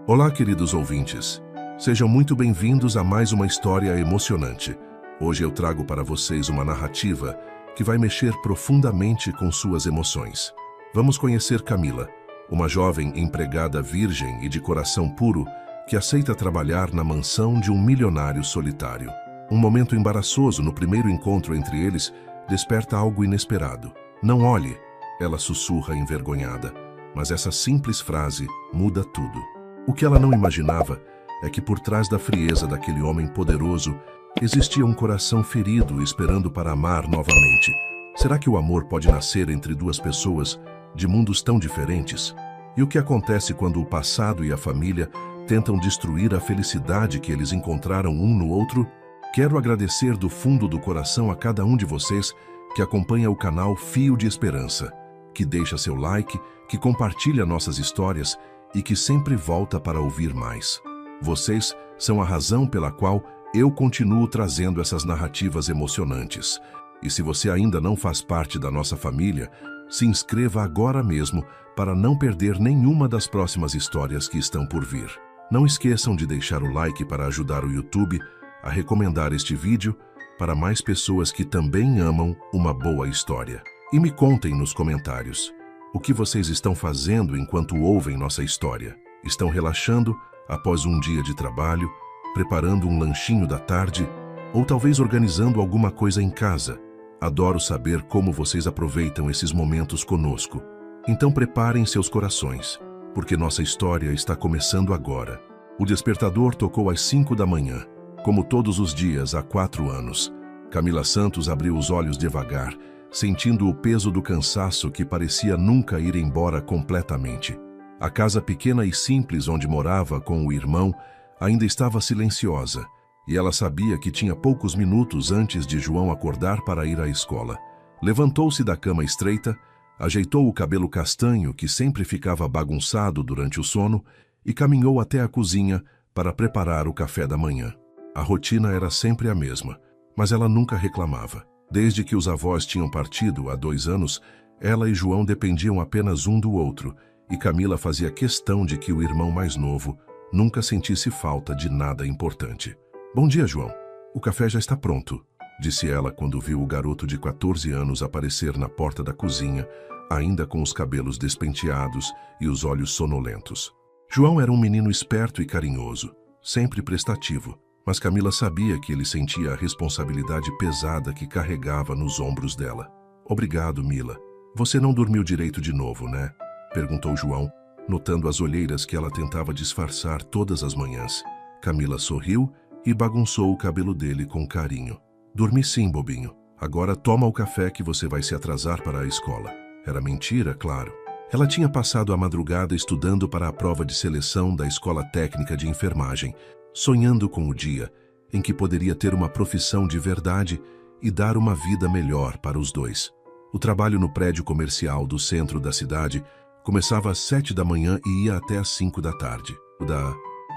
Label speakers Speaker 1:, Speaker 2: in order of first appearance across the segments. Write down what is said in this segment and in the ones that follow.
Speaker 1: Olá, queridos ouvintes. Sejam muito bem-vindos a mais uma história emocionante. Hoje eu trago para vocês uma narrativa que vai mexer profundamente com suas emoções. Vamos conhecer Camila, uma jovem empregada virgem e de coração puro que aceita trabalhar na mansão de um milionário solitário. Um momento embaraçoso no primeiro encontro entre eles desperta algo inesperado. "Não olhe", ela sussurra envergonhada, mas essa simples frase muda tudo. O que ela não imaginava é que por trás da frieza daquele homem poderoso existia um coração ferido esperando para amar novamente. Será que o amor pode nascer entre duas pessoas de mundos tão diferentes? E o que acontece quando o passado e a família tentam destruir a felicidade que eles encontraram um no outro? Quero agradecer do fundo do coração a cada um de vocês que acompanha o canal Fio de Esperança, que deixa seu like, que compartilha nossas histórias e que sempre volta para ouvir mais. Vocês são a razão pela qual eu continuo trazendo essas narrativas emocionantes. E se você ainda não faz parte da nossa família, se inscreva agora mesmo para não perder nenhuma das próximas histórias que estão por vir. Não esqueçam de deixar o like para ajudar o YouTube a recomendar este vídeo para mais pessoas que também amam uma boa história. E me contem nos comentários o que vocês estão fazendo enquanto ouvem nossa história. Estão relaxando após um dia de trabalho, preparando um lanchinho da tarde ou talvez organizando alguma coisa em casa? Adoro saber como vocês aproveitam esses momentos conosco. Então preparem seus corações, porque nossa história está começando agora. O despertador tocou às 5 da manhã, como todos os dias há 4 anos. Camila Santos abriu os olhos devagar, sentindo o peso do cansaço que parecia nunca ir embora completamente. A casa pequena e simples onde morava com o irmão ainda estava silenciosa, e ela sabia que tinha poucos minutos antes de João acordar para ir à escola. Levantou-se da cama estreita, ajeitou o cabelo castanho que sempre ficava bagunçado durante o sono e caminhou até a cozinha para preparar o café da manhã. A rotina era sempre a mesma, mas ela nunca reclamava. Desde que os avós tinham partido há 2 anos, ela e João dependiam apenas um do outro, e Camila fazia questão de que o irmão mais novo nunca sentisse falta de nada importante. "Bom dia, João. O café já está pronto", disse ela quando viu o garoto de 14 anos aparecer na porta da cozinha, ainda com os cabelos despenteados e os olhos sonolentos. João era um menino esperto e carinhoso, sempre prestativo, mas Camila sabia que ele sentia a responsabilidade pesada que carregava nos ombros dela. "Obrigado, Mila. Você não dormiu direito de novo, né?", perguntou João, notando as olheiras que ela tentava disfarçar todas as manhãs. Camila sorriu e bagunçou o cabelo dele com carinho. "Dormi sim, bobinho. Agora toma o café que você vai se atrasar para a escola." Era mentira, claro. Ela tinha passado a madrugada estudando para a prova de seleção da Escola Técnica de Enfermagem, sonhando com o dia em que poderia ter uma profissão de verdade e dar uma vida melhor para os dois. O trabalho no prédio comercial do centro da cidade começava às 7 da manhã e ia até às 5 da tarde.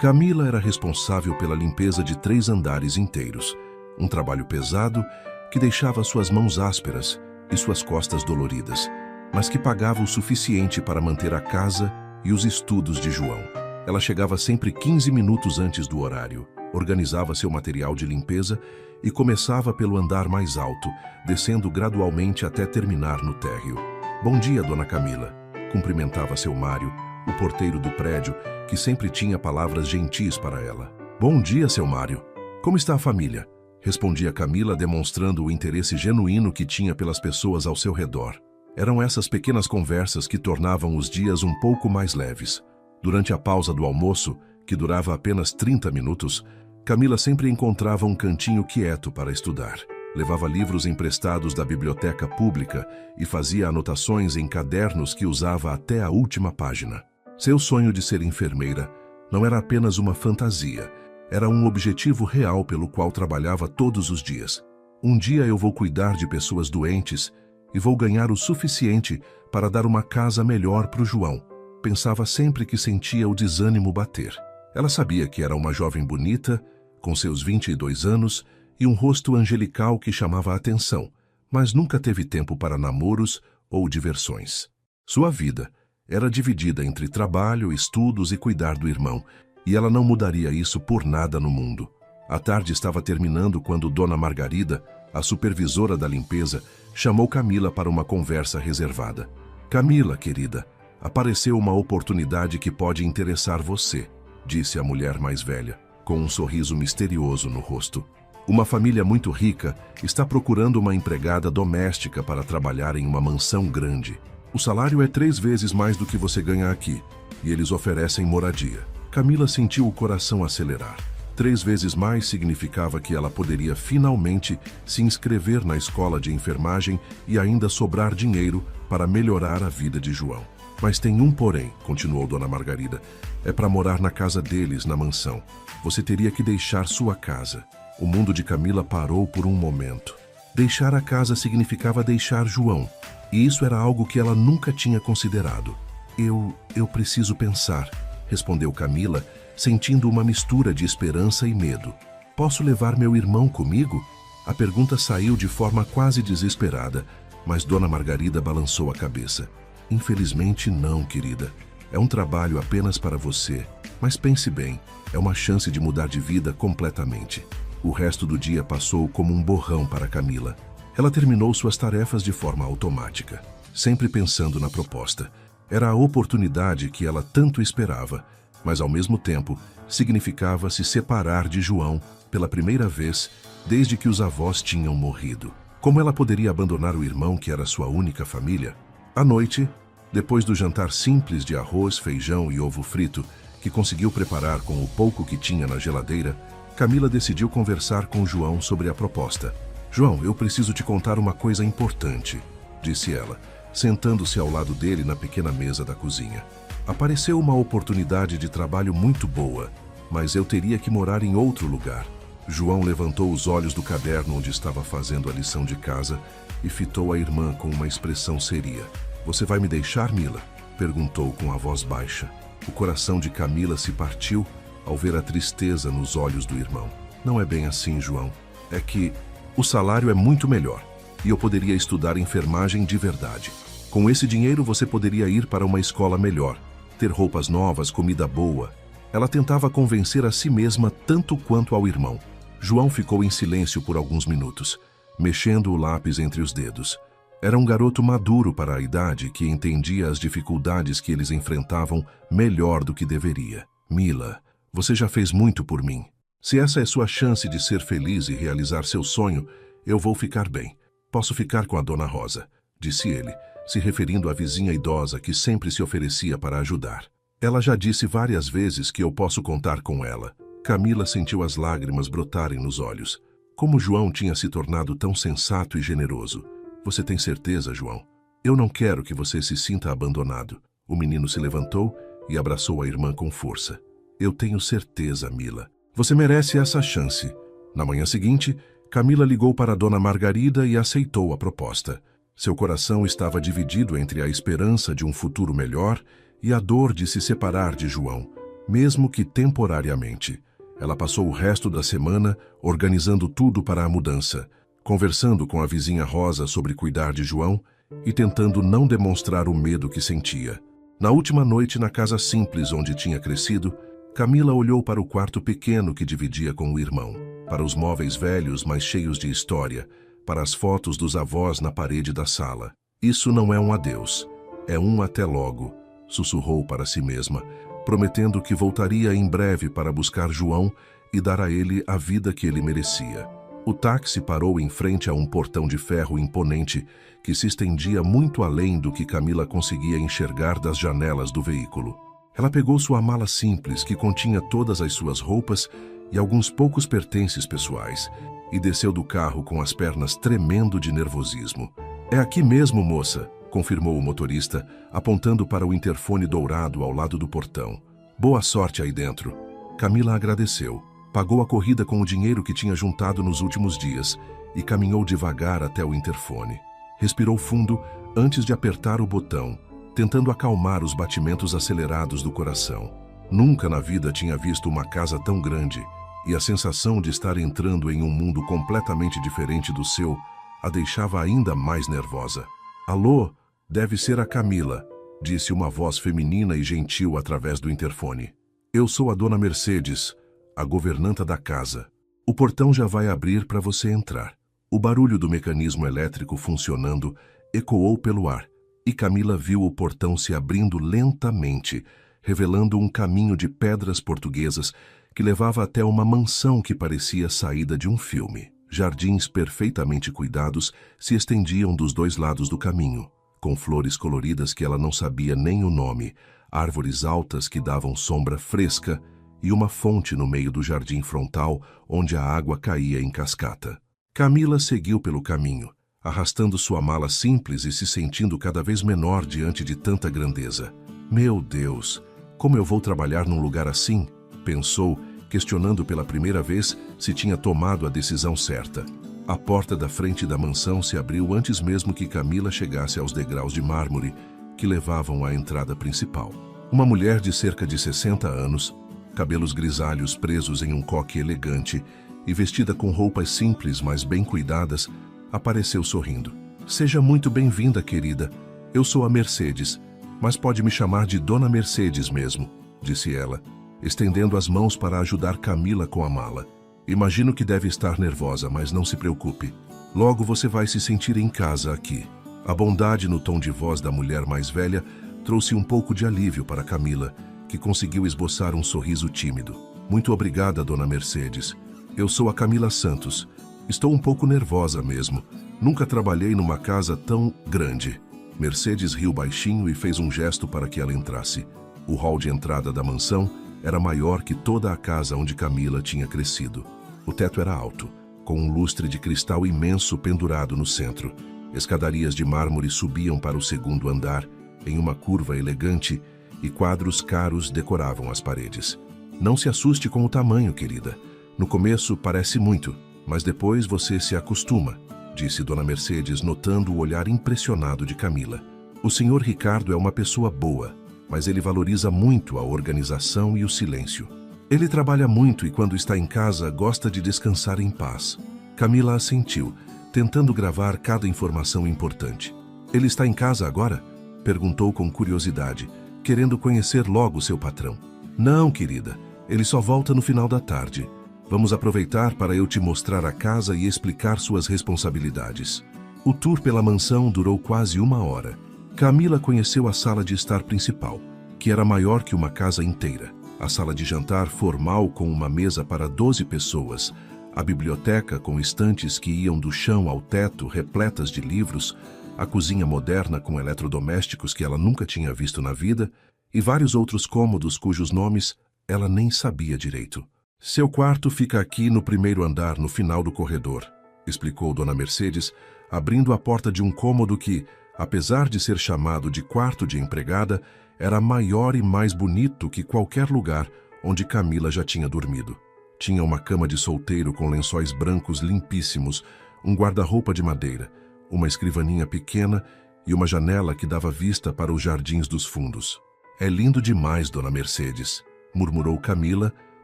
Speaker 1: Camila era responsável pela limpeza de 3 andares inteiros, um trabalho pesado que deixava suas mãos ásperas e suas costas doloridas, mas que pagava o suficiente para manter a casa e os estudos de João. Ela chegava sempre 15 minutos antes do horário, organizava seu material de limpeza e começava pelo andar mais alto, descendo gradualmente até terminar no térreo. "Bom dia, dona Camila", cumprimentava seu Mário, o porteiro do prédio, que sempre tinha palavras gentis para ela. "Bom dia, seu Mário. Como está a família?", respondia Camila, demonstrando o interesse genuíno que tinha pelas pessoas ao seu redor. Eram essas pequenas conversas que tornavam os dias um pouco mais leves. Durante a pausa do almoço, que durava apenas 30 minutos, Camila sempre encontrava um cantinho quieto para estudar. Levava livros emprestados da biblioteca pública e fazia anotações em cadernos que usava até a última página. Seu sonho de ser enfermeira não era apenas uma fantasia, era um objetivo real pelo qual trabalhava todos os dias. "Um dia eu vou cuidar de pessoas doentes e vou ganhar o suficiente para dar uma casa melhor para o João", pensava sempre que sentia o desânimo bater. Ela sabia que era uma jovem bonita, com seus 22 anos e um rosto angelical que chamava a atenção, mas nunca teve tempo para namoros ou diversões. Sua vida Era dividida entre trabalho, estudos e cuidar do irmão, e ela não mudaria isso por nada no mundo. A tarde estava terminando quando Dona Margarida, a supervisora da limpeza, chamou Camila para uma conversa reservada. "Camila, querida, apareceu uma oportunidade que pode interessar você", disse a mulher mais velha, com um sorriso misterioso no rosto. "Uma família muito rica está procurando uma empregada doméstica para trabalhar em uma mansão grande. O salário é 3 vezes mais do que você ganha aqui, e eles oferecem moradia." Camila sentiu o coração acelerar. 3 vezes mais significava que ela poderia finalmente se inscrever na escola de enfermagem e ainda sobrar dinheiro para melhorar a vida de João. "Mas tem um porém", continuou Dona Margarida. "É para morar na casa deles, na mansão. Você teria que deixar sua casa." O mundo de Camila parou por um momento. Deixar a casa significava deixar João, e isso era algo que ela nunca tinha considerado. Eu preciso pensar", respondeu Camila, sentindo uma mistura de esperança e medo. "Posso levar meu irmão comigo?" A pergunta saiu de forma quase desesperada, mas Dona Margarida balançou a cabeça. "Infelizmente não, querida. É um trabalho apenas para você, mas pense bem, é uma chance de mudar de vida completamente." O resto do dia passou como um borrão para Camila. Ela terminou suas tarefas de forma automática, sempre pensando na proposta. Era a oportunidade que ela tanto esperava, mas ao mesmo tempo significava se separar de João pela primeira vez desde que os avós tinham morrido. Como ela poderia abandonar o irmão que era sua única família? À noite, depois do jantar simples de arroz, feijão e ovo frito, que conseguiu preparar com o pouco que tinha na geladeira, Camila decidiu conversar com João sobre a proposta. "João, eu preciso te contar uma coisa importante", disse ela, sentando-se ao lado dele na pequena mesa da cozinha. "Apareceu uma oportunidade de trabalho muito boa, mas eu teria que morar em outro lugar." João levantou os olhos do caderno onde estava fazendo a lição de casa e fitou a irmã com uma expressão seria. "Você vai me deixar, Mila?", perguntou com a voz baixa. O coração de Camila se partiu ao ver a tristeza nos olhos do irmão. "Não é bem assim, João. É que o salário é muito melhor e eu poderia estudar enfermagem de verdade. Com esse dinheiro você poderia ir para uma escola melhor, ter roupas novas, comida boa." Ela tentava convencer a si mesma tanto quanto ao irmão. João ficou em silêncio por alguns minutos, mexendo o lápis entre os dedos. Era um garoto maduro para a idade que entendia as dificuldades que eles enfrentavam melhor do que deveria. "Mila, você já fez muito por mim. Se essa é sua chance de ser feliz e realizar seu sonho, eu vou ficar bem. Posso ficar com a Dona Rosa", disse ele, se referindo à vizinha idosa que sempre se oferecia para ajudar. "Ela já disse várias vezes que eu posso contar com ela." Camila sentiu as lágrimas brotarem nos olhos. Como João tinha se tornado tão sensato e generoso. "Você tem certeza, João? Eu não quero que você se sinta abandonado." O menino se levantou e abraçou a irmã com força. "Eu tenho certeza, Mila. Você merece essa chance." Na manhã seguinte, Camila ligou para Dona Margarida e aceitou a proposta. Seu coração estava dividido entre a esperança de um futuro melhor e a dor de se separar de João, mesmo que temporariamente. Ela passou o resto da semana organizando tudo para a mudança, conversando com a vizinha Rosa sobre cuidar de João e tentando não demonstrar o medo que sentia. Na última noite, na casa simples onde tinha crescido, Camila olhou para o quarto pequeno que dividia com o irmão, para os móveis velhos, mas cheios de história, para as fotos dos avós na parede da sala. "Isso não é um adeus, é um até logo", sussurrou para si mesma, prometendo que voltaria em breve para buscar João e dar a ele a vida que ele merecia. O táxi parou em frente a um portão de ferro imponente que se estendia muito além do que Camila conseguia enxergar das janelas do veículo. Ela pegou sua mala simples, que continha todas as suas roupas e alguns poucos pertences pessoais, e desceu do carro com as pernas tremendo de nervosismo. "É aqui mesmo, moça", confirmou o motorista, apontando para o interfone dourado ao lado do portão. "Boa sorte aí dentro." Camila agradeceu, pagou a corrida com o dinheiro que tinha juntado nos últimos dias e caminhou devagar até o interfone. Respirou fundo antes de apertar o botão, tentando acalmar os batimentos acelerados do coração. Nunca na vida tinha visto uma casa tão grande, e a sensação de estar entrando em um mundo completamente diferente do seu a deixava ainda mais nervosa. "Alô, deve ser a Camila", disse uma voz feminina e gentil através do interfone. Eu sou a dona Mercedes, a governanta da casa. O portão já vai abrir para você entrar. O barulho do mecanismo elétrico funcionando ecoou pelo ar, e Camila viu o portão se abrindo lentamente, revelando um caminho de pedras portuguesas que levava até uma mansão que parecia saída de um filme. Jardins perfeitamente cuidados se estendiam dos dois lados do caminho, com flores coloridas que ela não sabia nem o nome, árvores altas que davam sombra fresca e uma fonte no meio do jardim frontal onde a água caía em cascata. Camila seguiu pelo caminho, arrastando sua mala simples e se sentindo cada vez menor diante de tanta grandeza. Meu Deus, como eu vou trabalhar num lugar assim? Pensou, questionando pela primeira vez se tinha tomado a decisão certa. A porta da frente da mansão se abriu antes mesmo que Camila chegasse aos degraus de mármore que levavam à entrada principal. Uma mulher de cerca de 60 anos, cabelos grisalhos presos em um coque elegante e vestida com roupas simples, mas bem cuidadas, apareceu sorrindo. Seja muito bem-vinda, querida. Eu sou a Mercedes, mas pode me chamar de Dona Mercedes mesmo, disse ela, estendendo as mãos para ajudar Camila com a mala. Imagino que deve estar nervosa, mas não se preocupe. Logo você vai se sentir em casa aqui. A bondade no tom de voz da mulher mais velha trouxe um pouco de alívio para Camila, que conseguiu esboçar um sorriso tímido. Muito obrigada, Dona Mercedes. Eu sou a Camila Santos. Estou um pouco nervosa mesmo. Nunca trabalhei numa casa tão grande. Mercedes riu baixinho e fez um gesto para que ela entrasse. O hall de entrada da mansão era maior que toda a casa onde Camila tinha crescido. O teto era alto, com um lustre de cristal imenso pendurado no centro. Escadarias de mármore subiam para o segundo andar, em uma curva elegante, e quadros caros decoravam as paredes. Não se assuste com o tamanho, querida. No começo parece muito, mas depois você se acostuma, disse Dona Mercedes, notando o olhar impressionado de Camila. O Sr. Ricardo é uma pessoa boa, mas ele valoriza muito a organização e o silêncio. Ele trabalha muito e quando está em casa gosta de descansar em paz. Camila assentiu, tentando gravar cada informação importante. Ele está em casa agora? Perguntou com curiosidade, querendo conhecer logo seu patrão. Não, querida, ele só volta no final da tarde. Vamos aproveitar para eu te mostrar a casa e explicar suas responsabilidades. O tour pela mansão durou quase 1 hora. Camila conheceu a sala de estar principal, que era maior que uma casa inteira. A sala de jantar formal com uma mesa para 12 pessoas. A biblioteca com estantes que iam do chão ao teto repletas de livros. A cozinha moderna com eletrodomésticos que ela nunca tinha visto na vida. E vários outros cômodos cujos nomes ela nem sabia direito. Seu quarto fica aqui no primeiro andar, no final do corredor, explicou Dona Mercedes, abrindo a porta de um cômodo que, apesar de ser chamado de quarto de empregada, era maior e mais bonito que qualquer lugar onde Camila já tinha dormido. Tinha uma cama de solteiro com lençóis brancos limpíssimos, um guarda-roupa de madeira, uma escrivaninha pequena e uma janela que dava vista para os jardins dos fundos. É lindo demais, Dona Mercedes, murmurou Camila,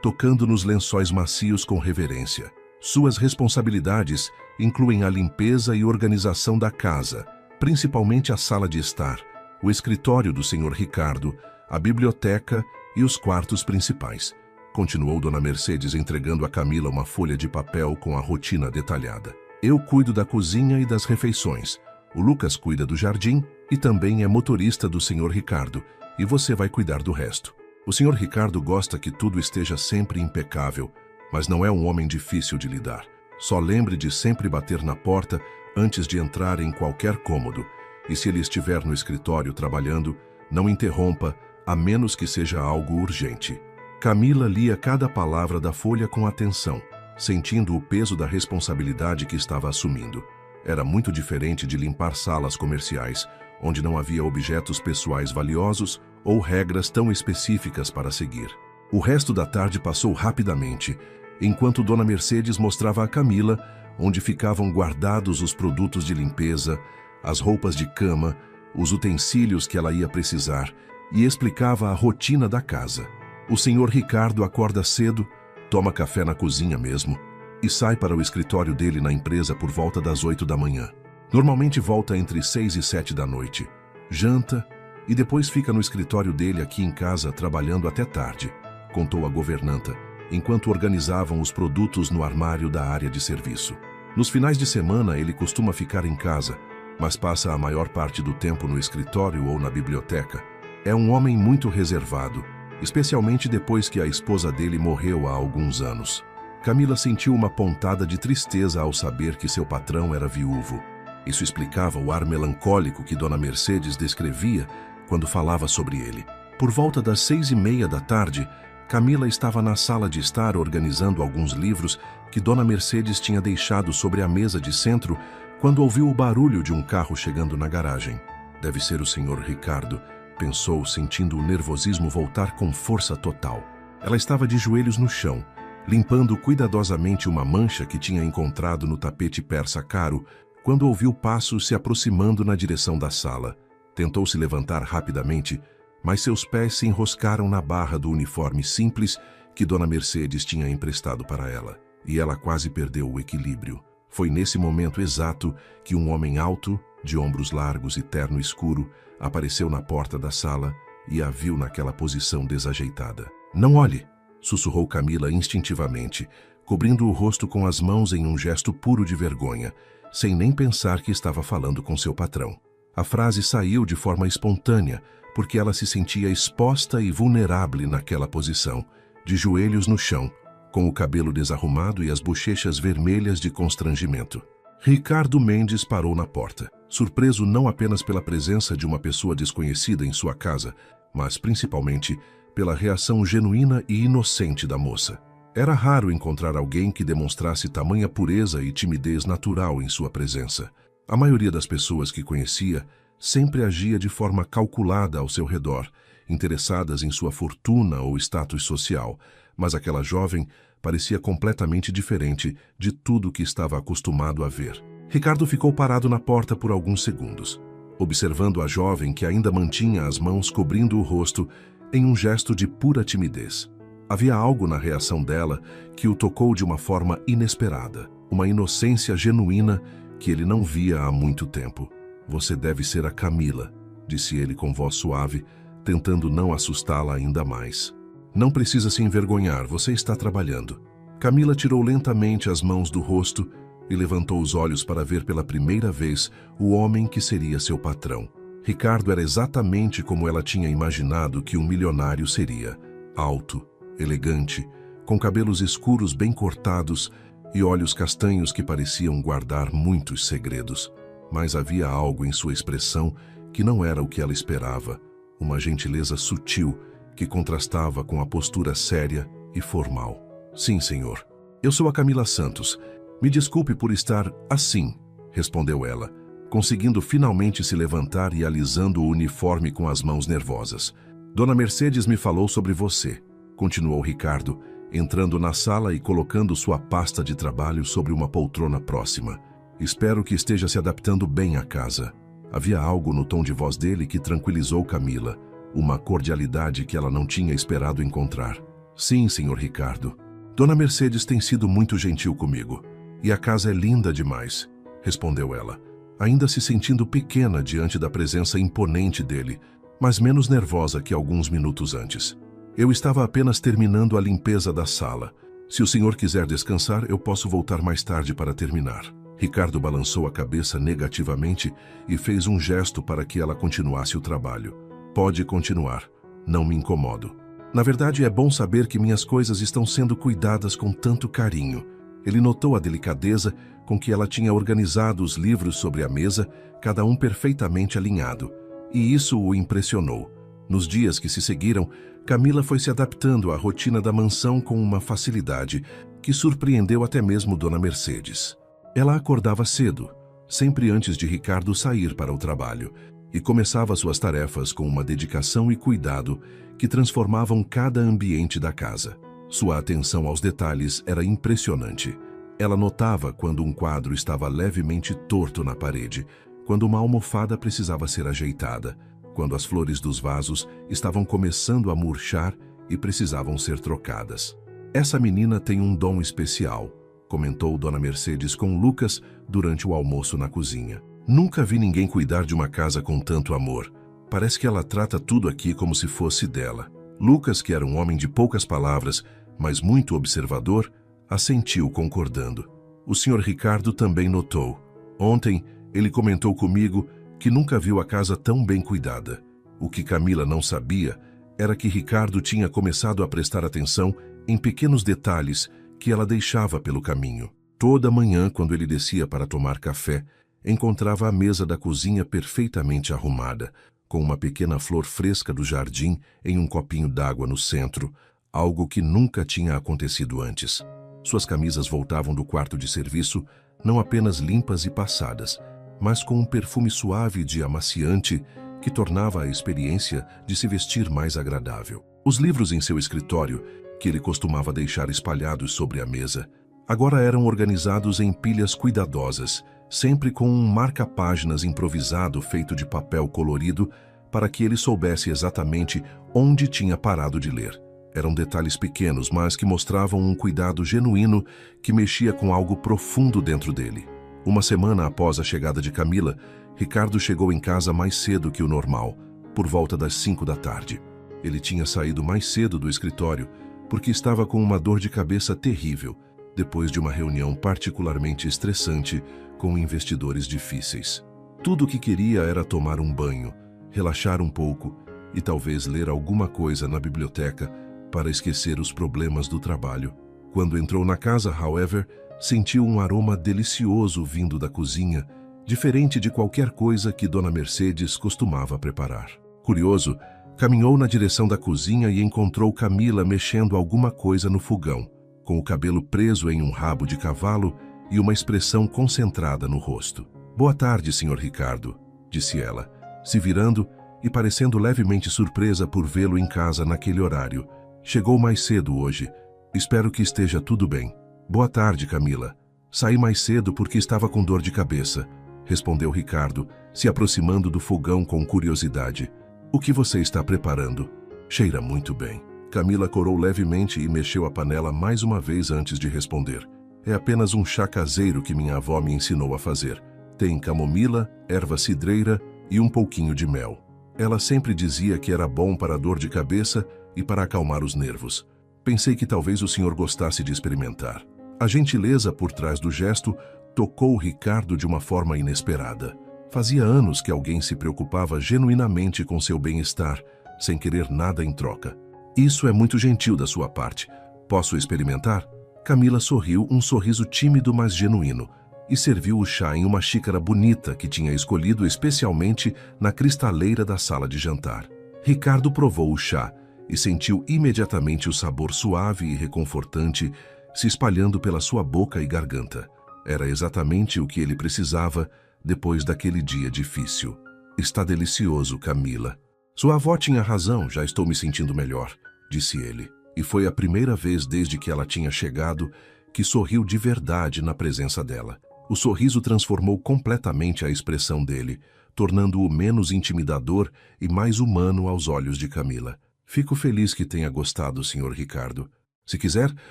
Speaker 1: tocando nos lençóis macios com reverência. Suas responsabilidades incluem a limpeza e organização da casa, principalmente a sala de estar, o escritório do Sr. Ricardo, a biblioteca e os quartos principais. Continuou Dona Mercedes entregando a Camila uma folha de papel com a rotina detalhada. Eu cuido da cozinha e das refeições. O Lucas cuida do jardim e também é motorista do Sr. Ricardo, e você vai cuidar do resto. O Sr. Ricardo gosta que tudo esteja sempre impecável, mas não é um homem difícil de lidar. Só lembre de sempre bater na porta antes de entrar em qualquer cômodo, e se ele estiver no escritório trabalhando, não interrompa, a menos que seja algo urgente. Camila lia cada palavra da folha com atenção, sentindo o peso da responsabilidade que estava assumindo. Era muito diferente de limpar salas comerciais, onde não havia objetos pessoais valiosos ou regras tão específicas para seguir. O resto da tarde passou rapidamente, enquanto Dona Mercedes mostrava a Camila onde ficavam guardados os produtos de limpeza, as roupas de cama, os utensílios que ela ia precisar, e explicava a rotina da casa. O Sr. Ricardo acorda cedo, toma café na cozinha mesmo, e sai para o escritório dele na empresa por volta das 8 da manhã. Normalmente volta entre 6 e 7 da noite. Janta, E depois fica no escritório dele aqui em casa trabalhando até tarde, contou a governanta, enquanto organizavam os produtos no armário da área de serviço. Nos finais de semana ele costuma ficar em casa, mas passa a maior parte do tempo no escritório ou na biblioteca. É um homem muito reservado, especialmente depois que a esposa dele morreu há alguns anos. Camila sentiu uma pontada de tristeza ao saber que seu patrão era viúvo. Isso explicava o ar melancólico que Dona Mercedes descrevia quando falava sobre ele. Por volta das 6:30 da tarde, Camila estava na sala de estar organizando alguns livros que Dona Mercedes tinha deixado sobre a mesa de centro quando ouviu o barulho de um carro chegando na garagem. Deve ser o Sr. Ricardo, pensou, sentindo o nervosismo voltar com força total. Ela estava de joelhos no chão, limpando cuidadosamente uma mancha que tinha encontrado no tapete persa caro, quando ouviu passos se aproximando na direção da sala. Tentou se levantar rapidamente, mas seus pés se enroscaram na barra do uniforme simples que Dona Mercedes tinha emprestado para ela, e ela quase perdeu o equilíbrio. Foi nesse momento exato que um homem alto, de ombros largos e terno escuro, apareceu na porta da sala e a viu naquela posição desajeitada. "Não olhe!" sussurrou Camila instintivamente, cobrindo o rosto com as mãos em um gesto puro de vergonha, sem nem pensar que estava falando com seu patrão. A frase saiu de forma espontânea, porque ela se sentia exposta e vulnerável naquela posição, de joelhos no chão, com o cabelo desarrumado e as bochechas vermelhas de constrangimento. Ricardo Mendes parou na porta, surpreso não apenas pela presença de uma pessoa desconhecida em sua casa, mas principalmente pela reação genuína e inocente da moça. Era raro encontrar alguém que demonstrasse tamanha pureza e timidez natural em sua presença. A maioria das pessoas que conhecia sempre agia de forma calculada ao seu redor, interessadas em sua fortuna ou status social, mas aquela jovem parecia completamente diferente de tudo que estava acostumado a ver. Ricardo ficou parado na porta por alguns segundos, observando a jovem que ainda mantinha as mãos cobrindo o rosto em um gesto de pura timidez. Havia algo na reação dela que o tocou de uma forma inesperada, uma inocência genuína que ele não via há muito tempo. "Você deve ser a Camila", disse ele com voz suave, tentando não assustá-la ainda mais. "Não precisa se envergonhar, você está trabalhando." Camila tirou lentamente as mãos do rosto e levantou os olhos para ver pela primeira vez o homem que seria seu patrão. Ricardo era exatamente como ela tinha imaginado que um milionário seria: alto, elegante, com cabelos escuros bem cortados e olhos castanhos que pareciam guardar muitos segredos. Mas havia algo em sua expressão que não era o que ela esperava, uma gentileza sutil que contrastava com a postura séria e formal. "Sim, senhor. Eu sou a Camila Santos. Me desculpe por estar assim", respondeu ela, conseguindo finalmente se levantar e alisando o uniforme com as mãos nervosas. "Dona Mercedes me falou sobre você", continuou Ricardo, entrando na sala e colocando sua pasta de trabalho sobre uma poltrona próxima. "Espero que esteja se adaptando bem à casa." Havia algo no tom de voz dele que tranquilizou Camila, uma cordialidade que ela não tinha esperado encontrar. "Sim, senhor Ricardo. Dona Mercedes tem sido muito gentil comigo, e a casa é linda demais", respondeu ela, ainda se sentindo pequena diante da presença imponente dele, mas menos nervosa que alguns minutos antes. "Eu estava apenas terminando a limpeza da sala. Se o senhor quiser descansar, eu posso voltar mais tarde para terminar." Ricardo balançou a cabeça negativamente e fez um gesto para que ela continuasse o trabalho. "Pode continuar. Não me incomodo. Na verdade, é bom saber que minhas coisas estão sendo cuidadas com tanto carinho." Ele notou a delicadeza com que ela tinha organizado os livros sobre a mesa, cada um perfeitamente alinhado, e isso o impressionou. Nos dias que se seguiram, Camila foi se adaptando à rotina da mansão com uma facilidade que surpreendeu até mesmo Dona Mercedes. Ela acordava cedo, sempre antes de Ricardo sair para o trabalho, e começava suas tarefas com uma dedicação e cuidado que transformavam cada ambiente da casa. Sua atenção aos detalhes era impressionante. Ela notava quando um quadro estava levemente torto na parede, quando uma almofada precisava ser ajeitada, quando as flores dos vasos estavam começando a murchar e precisavam ser trocadas. "Essa menina tem um dom especial", comentou Dona Mercedes com Lucas durante o almoço na cozinha. "Nunca vi ninguém cuidar de uma casa com tanto amor." Parece que ela trata tudo aqui como se fosse dela. Lucas, que era um homem de poucas palavras, mas muito observador, assentiu concordando. O Sr. Ricardo também notou. Ontem, ele comentou comigo que nunca viu a casa tão bem cuidada. O que Camila não sabia era que Ricardo tinha começado a prestar atenção em pequenos detalhes que ela deixava pelo caminho. Toda manhã, quando ele descia para tomar café, encontrava a mesa da cozinha perfeitamente arrumada, com uma pequena flor fresca do jardim em um copinho d'água no centro, algo que nunca tinha acontecido antes. Suas camisas voltavam do quarto de serviço não apenas limpas e passadas, mas com um perfume suave de amaciante que tornava a experiência de se vestir mais agradável. Os livros em seu escritório, que ele costumava deixar espalhados sobre a mesa, agora eram organizados em pilhas cuidadosas, sempre com um marca-páginas improvisado feito de papel colorido para que ele soubesse exatamente onde tinha parado de ler. Eram detalhes pequenos, mas que mostravam um cuidado genuíno que mexia com algo profundo dentro dele. Uma semana após a chegada de Camila, Ricardo chegou em casa mais cedo que o normal, por volta das 5 da tarde. Ele tinha saído mais cedo do escritório porque estava com uma dor de cabeça terrível, depois de uma reunião particularmente estressante com investidores difíceis. Tudo o que queria era tomar um banho, relaxar um pouco e talvez ler alguma coisa na biblioteca para esquecer os problemas do trabalho. Quando entrou na casa, however, sentiu um aroma delicioso vindo da cozinha, diferente de qualquer coisa que Dona Mercedes costumava preparar. Curioso, caminhou na direção da cozinha e encontrou Camila mexendo alguma coisa no fogão, com o cabelo preso em um rabo de cavalo e uma expressão concentrada no rosto. "Boa tarde, Sr. Ricardo", disse ela, se virando e parecendo levemente surpresa por vê-lo em casa naquele horário. "Chegou mais cedo hoje. Espero que esteja tudo bem." "Boa tarde, Camila. Saí mais cedo porque estava com dor de cabeça", respondeu Ricardo, se aproximando do fogão com curiosidade. "O que você está preparando? Cheira muito bem." Camila corou levemente e mexeu a panela mais uma vez antes de responder. "É apenas um chá caseiro que minha avó me ensinou a fazer. Tem camomila, erva cidreira e um pouquinho de mel. Ela sempre dizia que era bom para a dor de cabeça e para acalmar os nervos. Pensei que talvez o senhor gostasse de experimentar." A gentileza por trás do gesto tocou Ricardo de uma forma inesperada. Fazia anos que alguém se preocupava genuinamente com seu bem-estar, sem querer nada em troca. "Isso é muito gentil da sua parte. Posso experimentar?" Camila sorriu, um sorriso tímido mas genuíno, e serviu o chá em uma xícara bonita que tinha escolhido especialmente na cristaleira da sala de jantar. Ricardo provou o chá e sentiu imediatamente o sabor suave e reconfortante se espalhando pela sua boca e garganta. Era exatamente o que ele precisava depois daquele dia difícil. "Está delicioso, Camila." "Sua avó tinha razão, já estou me sentindo melhor", disse ele. E foi a primeira vez desde que ela tinha chegado que sorriu de verdade na presença dela. O sorriso transformou completamente a expressão dele, tornando-o menos intimidador e mais humano aos olhos de Camila. "Fico feliz que tenha gostado, Sr. Ricardo. Se quiser,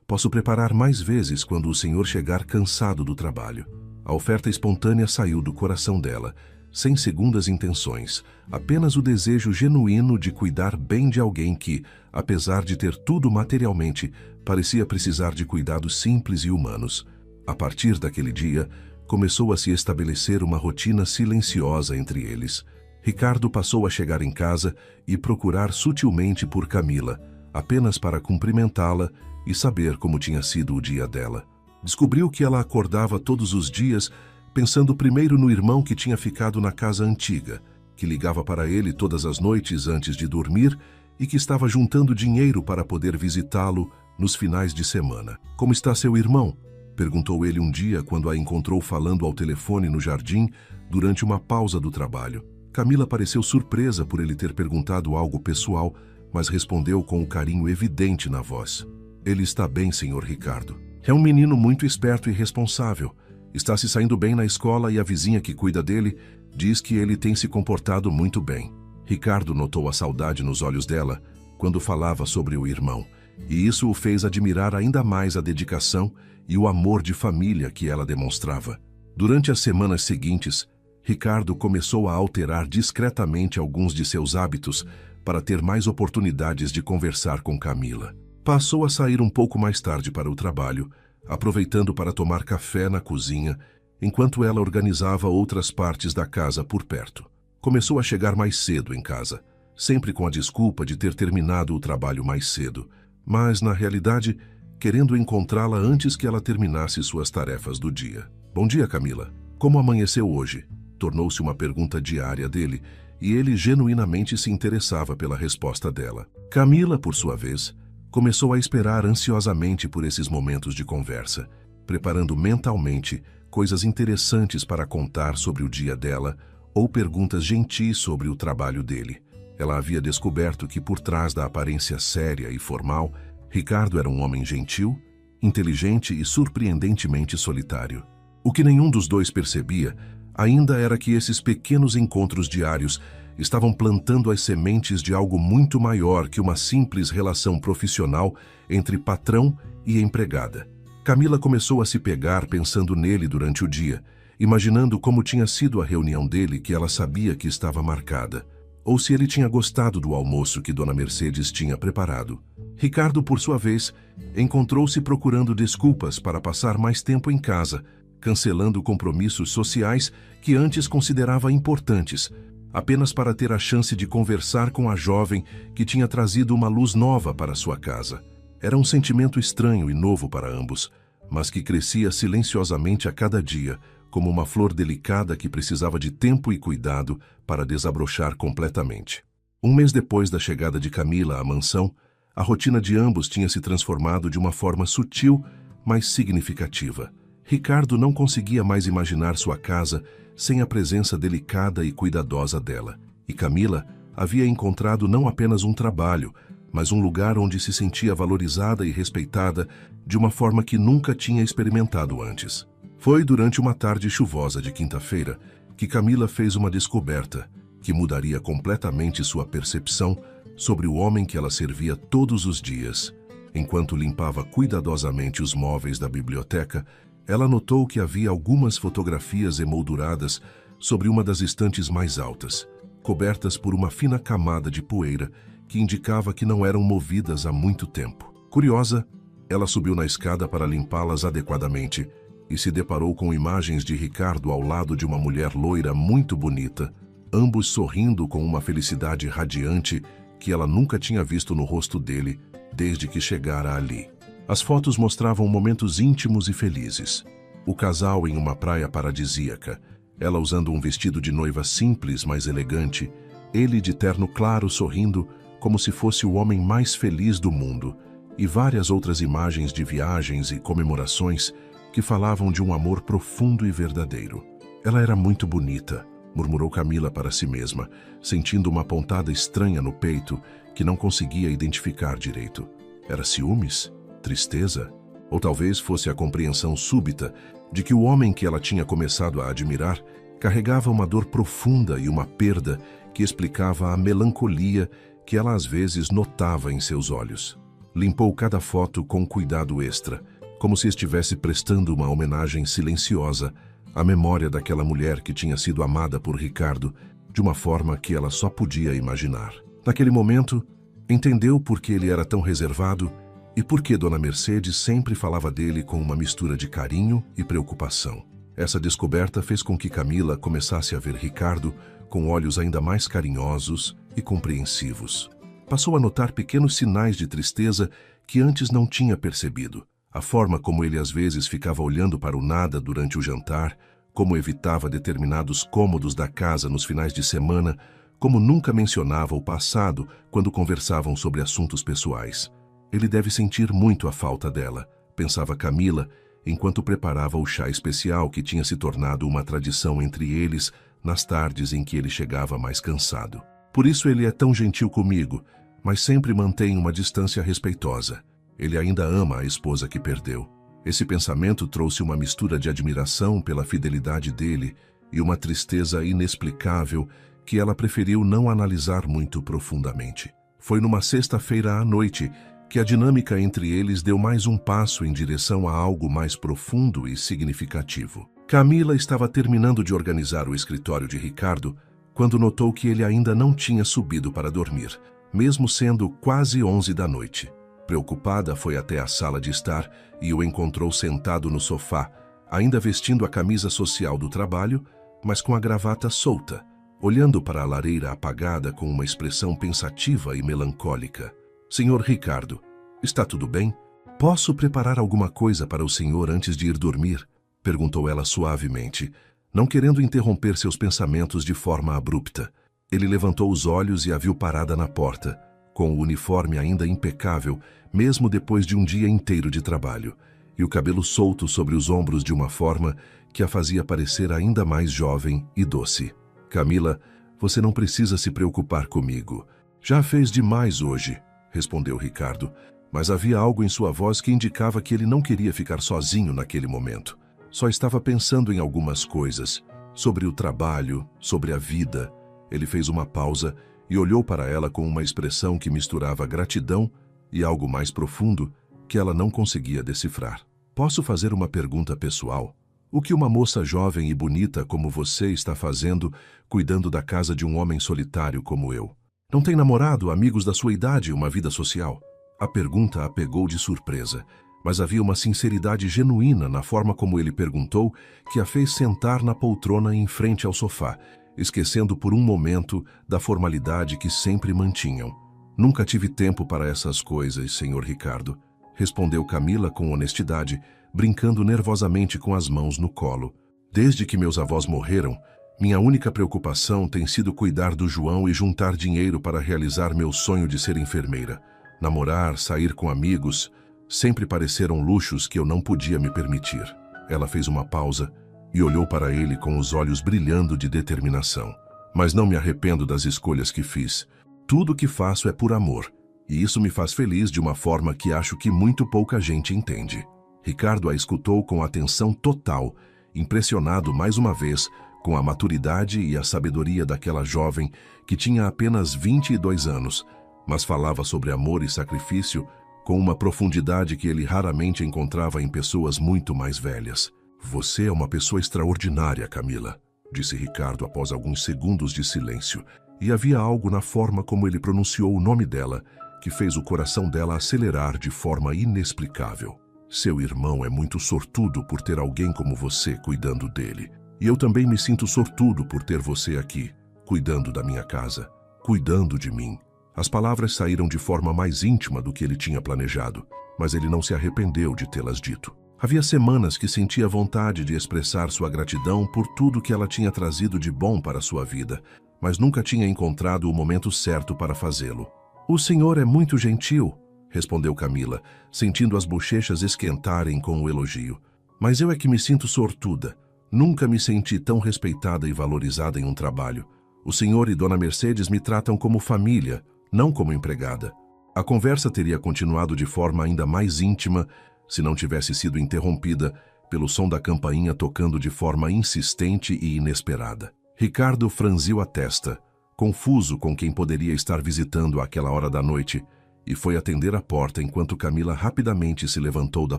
Speaker 1: posso preparar mais vezes quando o senhor chegar cansado do trabalho." A oferta espontânea saiu do coração dela, sem segundas intenções, apenas o desejo genuíno de cuidar bem de alguém que, apesar de ter tudo materialmente, parecia precisar de cuidados simples e humanos. A partir daquele dia, começou a se estabelecer uma rotina silenciosa entre eles. Ricardo passou a chegar em casa e procurar sutilmente por Camila, apenas para cumprimentá-la e saber como tinha sido o dia dela. Descobriu que ela acordava todos os dias pensando primeiro no irmão que tinha ficado na casa antiga, que ligava para ele todas as noites antes de dormir e que estava juntando dinheiro para poder visitá-lo nos finais de semana. "Como está seu irmão?" perguntou ele um dia quando a encontrou falando ao telefone no jardim durante uma pausa do trabalho. Camila pareceu surpresa por ele ter perguntado algo pessoal, mas respondeu com um carinho evidente na voz. "Ele está bem, Sr. Ricardo. É um menino muito esperto e responsável. Está se saindo bem na escola e a vizinha que cuida dele diz que ele tem se comportado muito bem." Ricardo notou a saudade nos olhos dela quando falava sobre o irmão, e isso o fez admirar ainda mais a dedicação e o amor de família que ela demonstrava. Durante as semanas seguintes, Ricardo começou a alterar discretamente alguns de seus hábitos para ter mais oportunidades de conversar com Camila. Passou a sair um pouco mais tarde para o trabalho, aproveitando para tomar café na cozinha, enquanto ela organizava outras partes da casa por perto. Começou a chegar mais cedo em casa, sempre com a desculpa de ter terminado o trabalho mais cedo, mas, na realidade, querendo encontrá-la antes que ela terminasse suas tarefas do dia. Bom dia, Camila. Como amanheceu hoje? Tornou-se uma pergunta diária dele, e ele genuinamente se interessava pela resposta dela. Camila, por sua vez, começou a esperar ansiosamente por esses momentos de conversa, preparando mentalmente coisas interessantes para contar sobre o dia dela ou perguntas gentis sobre o trabalho dele. Ela havia descoberto que por trás da aparência séria e formal, Ricardo era um homem gentil, inteligente e surpreendentemente solitário. O que nenhum dos dois percebia ainda era que esses pequenos encontros diários estavam plantando as sementes de algo muito maior que uma simples relação profissional entre patrão e empregada. Camila começou a se pegar pensando nele durante o dia, imaginando como tinha sido a reunião dele que ela sabia que estava marcada, ou se ele tinha gostado do almoço que Dona Mercedes tinha preparado. Ricardo, por sua vez, encontrou-se procurando desculpas para passar mais tempo em casa, cancelando compromissos sociais que antes considerava importantes, apenas para ter a chance de conversar com a jovem que tinha trazido uma luz nova para sua casa. Era um sentimento estranho e novo para ambos, mas que crescia silenciosamente a cada dia, como uma flor delicada que precisava de tempo e cuidado para desabrochar completamente. Um mês depois da chegada de Camila à mansão, a rotina de ambos tinha se transformado de uma forma sutil, mas significativa. Ricardo não conseguia mais imaginar sua casa sem a presença delicada e cuidadosa dela. E Camila havia encontrado não apenas um trabalho, mas um lugar onde se sentia valorizada e respeitada de uma forma que nunca tinha experimentado antes. Foi durante uma tarde chuvosa de quinta-feira que Camila fez uma descoberta que mudaria completamente sua percepção sobre o homem que ela servia todos os dias. Enquanto limpava cuidadosamente os móveis da biblioteca, ela notou que havia algumas fotografias emolduradas sobre uma das estantes mais altas, cobertas por uma fina camada de poeira que indicava que não eram movidas há muito tempo. Curiosa, ela subiu na escada para limpá-las adequadamente e se deparou com imagens de Ricardo ao lado de uma mulher loira muito bonita, ambos sorrindo com uma felicidade radiante que ela nunca tinha visto no rosto dele desde que chegara ali. As fotos mostravam momentos íntimos e felizes. O casal em uma praia paradisíaca, ela usando um vestido de noiva simples, mas elegante, ele de terno claro sorrindo como se fosse o homem mais feliz do mundo, e várias outras imagens de viagens e comemorações que falavam de um amor profundo e verdadeiro. Ela era muito bonita, murmurou Camila para si mesma, sentindo uma pontada estranha no peito que não conseguia identificar direito. Era ciúmes? Tristeza? Ou talvez fosse a compreensão súbita de que o homem que ela tinha começado a admirar carregava uma dor profunda e uma perda que explicava a melancolia que ela às vezes notava em seus olhos. Limpou cada foto com cuidado extra, como se estivesse prestando uma homenagem silenciosa à memória daquela mulher que tinha sido amada por Ricardo de uma forma que ela só podia imaginar. Naquele momento, entendeu por que ele era tão reservado e por que Dona Mercedes sempre falava dele com uma mistura de carinho e preocupação. Essa descoberta fez com que Camila começasse a ver Ricardo com olhos ainda mais carinhosos e compreensivos. Passou a notar pequenos sinais de tristeza que antes não tinha percebido. A forma como ele às vezes ficava olhando para o nada durante o jantar, como evitava determinados cômodos da casa nos finais de semana, como nunca mencionava o passado quando conversavam sobre assuntos pessoais. Ele deve sentir muito a falta dela, pensava Camila, enquanto preparava o chá especial que tinha se tornado uma tradição entre eles nas tardes em que ele chegava mais cansado. Por isso ele é tão gentil comigo, mas sempre mantém uma distância respeitosa. Ele ainda ama a esposa que perdeu. Esse pensamento trouxe uma mistura de admiração pela fidelidade dele e uma tristeza inexplicável que ela preferiu não analisar muito profundamente. Foi numa sexta-feira à noite que a dinâmica entre eles deu mais um passo em direção a algo mais profundo e significativo. Camila estava terminando de organizar o escritório de Ricardo quando notou que ele ainda não tinha subido para dormir, mesmo sendo quase 11 da noite. Preocupada, foi até a sala de estar e o encontrou sentado no sofá, ainda vestindo a camisa social do trabalho, mas com a gravata solta, olhando para a lareira apagada com uma expressão pensativa e melancólica. Senhor Ricardo, está tudo bem? Posso preparar alguma coisa para o senhor antes de ir dormir? Perguntou ela suavemente, não querendo interromper seus pensamentos de forma abrupta. Ele levantou os olhos e a viu parada na porta, com o uniforme ainda impecável, mesmo depois de um dia inteiro de trabalho, e o cabelo solto sobre os ombros de uma forma que a fazia parecer ainda mais jovem e doce. Camila, você não precisa se preocupar comigo. Já fez demais hoje, respondeu Ricardo, mas havia algo em sua voz que indicava que ele não queria ficar sozinho naquele momento. Só estava pensando em algumas coisas, sobre o trabalho, sobre a vida. Ele fez uma pausa e olhou para ela com uma expressão que misturava gratidão e algo mais profundo que ela não conseguia decifrar. Posso fazer uma pergunta pessoal? O que uma moça jovem e bonita como você está fazendo, cuidando da casa de um homem solitário como eu? Não tem namorado, amigos da sua idade, uma vida social? A pergunta a pegou de surpresa, mas havia uma sinceridade genuína na forma como ele perguntou que a fez sentar na poltrona em frente ao sofá, esquecendo por um momento da formalidade que sempre mantinham. Nunca tive tempo para essas coisas, senhor Ricardo, respondeu Camila com honestidade, brincando nervosamente com as mãos no colo. Desde que meus avós morreram, minha única preocupação tem sido cuidar do João e juntar dinheiro para realizar meu sonho de ser enfermeira. Namorar, sair com amigos, sempre pareceram luxos que eu não podia me permitir. Ela fez uma pausa e olhou para ele com os olhos brilhando de determinação. Mas não me arrependo das escolhas que fiz. Tudo o que faço é por amor, e isso me faz feliz de uma forma que acho que muito pouca gente entende. Ricardo a escutou com atenção total, impressionado mais uma vez com a maturidade e a sabedoria daquela jovem que tinha apenas 22 anos, mas falava sobre amor e sacrifício com uma profundidade que ele raramente encontrava em pessoas muito mais velhas. Você é uma pessoa extraordinária, Camila, disse Ricardo após alguns segundos de silêncio, e havia algo na forma como ele pronunciou o nome dela que fez o coração dela acelerar de forma inexplicável. Seu irmão é muito sortudo por ter alguém como você cuidando dele. E eu também me sinto sortudo por ter você aqui, cuidando da minha casa, cuidando de mim. As palavras saíram de forma mais íntima do que ele tinha planejado, mas ele não se arrependeu de tê-las dito. Havia semanas que sentia vontade de expressar sua gratidão por tudo que ela tinha trazido de bom para sua vida, mas nunca tinha encontrado o momento certo para fazê-lo. O senhor é muito gentil, respondeu Camila, sentindo as bochechas esquentarem com o elogio. Mas eu é que me sinto sortuda. Nunca me senti tão respeitada e valorizada em um trabalho. O senhor e Dona Mercedes me tratam como família, não como empregada. A conversa teria continuado de forma ainda mais íntima se não tivesse sido interrompida pelo som da campainha tocando de forma insistente e inesperada. Ricardo franziu a testa, confuso com quem poderia estar visitando àquela hora da noite, e foi atender a porta enquanto Camila rapidamente se levantou da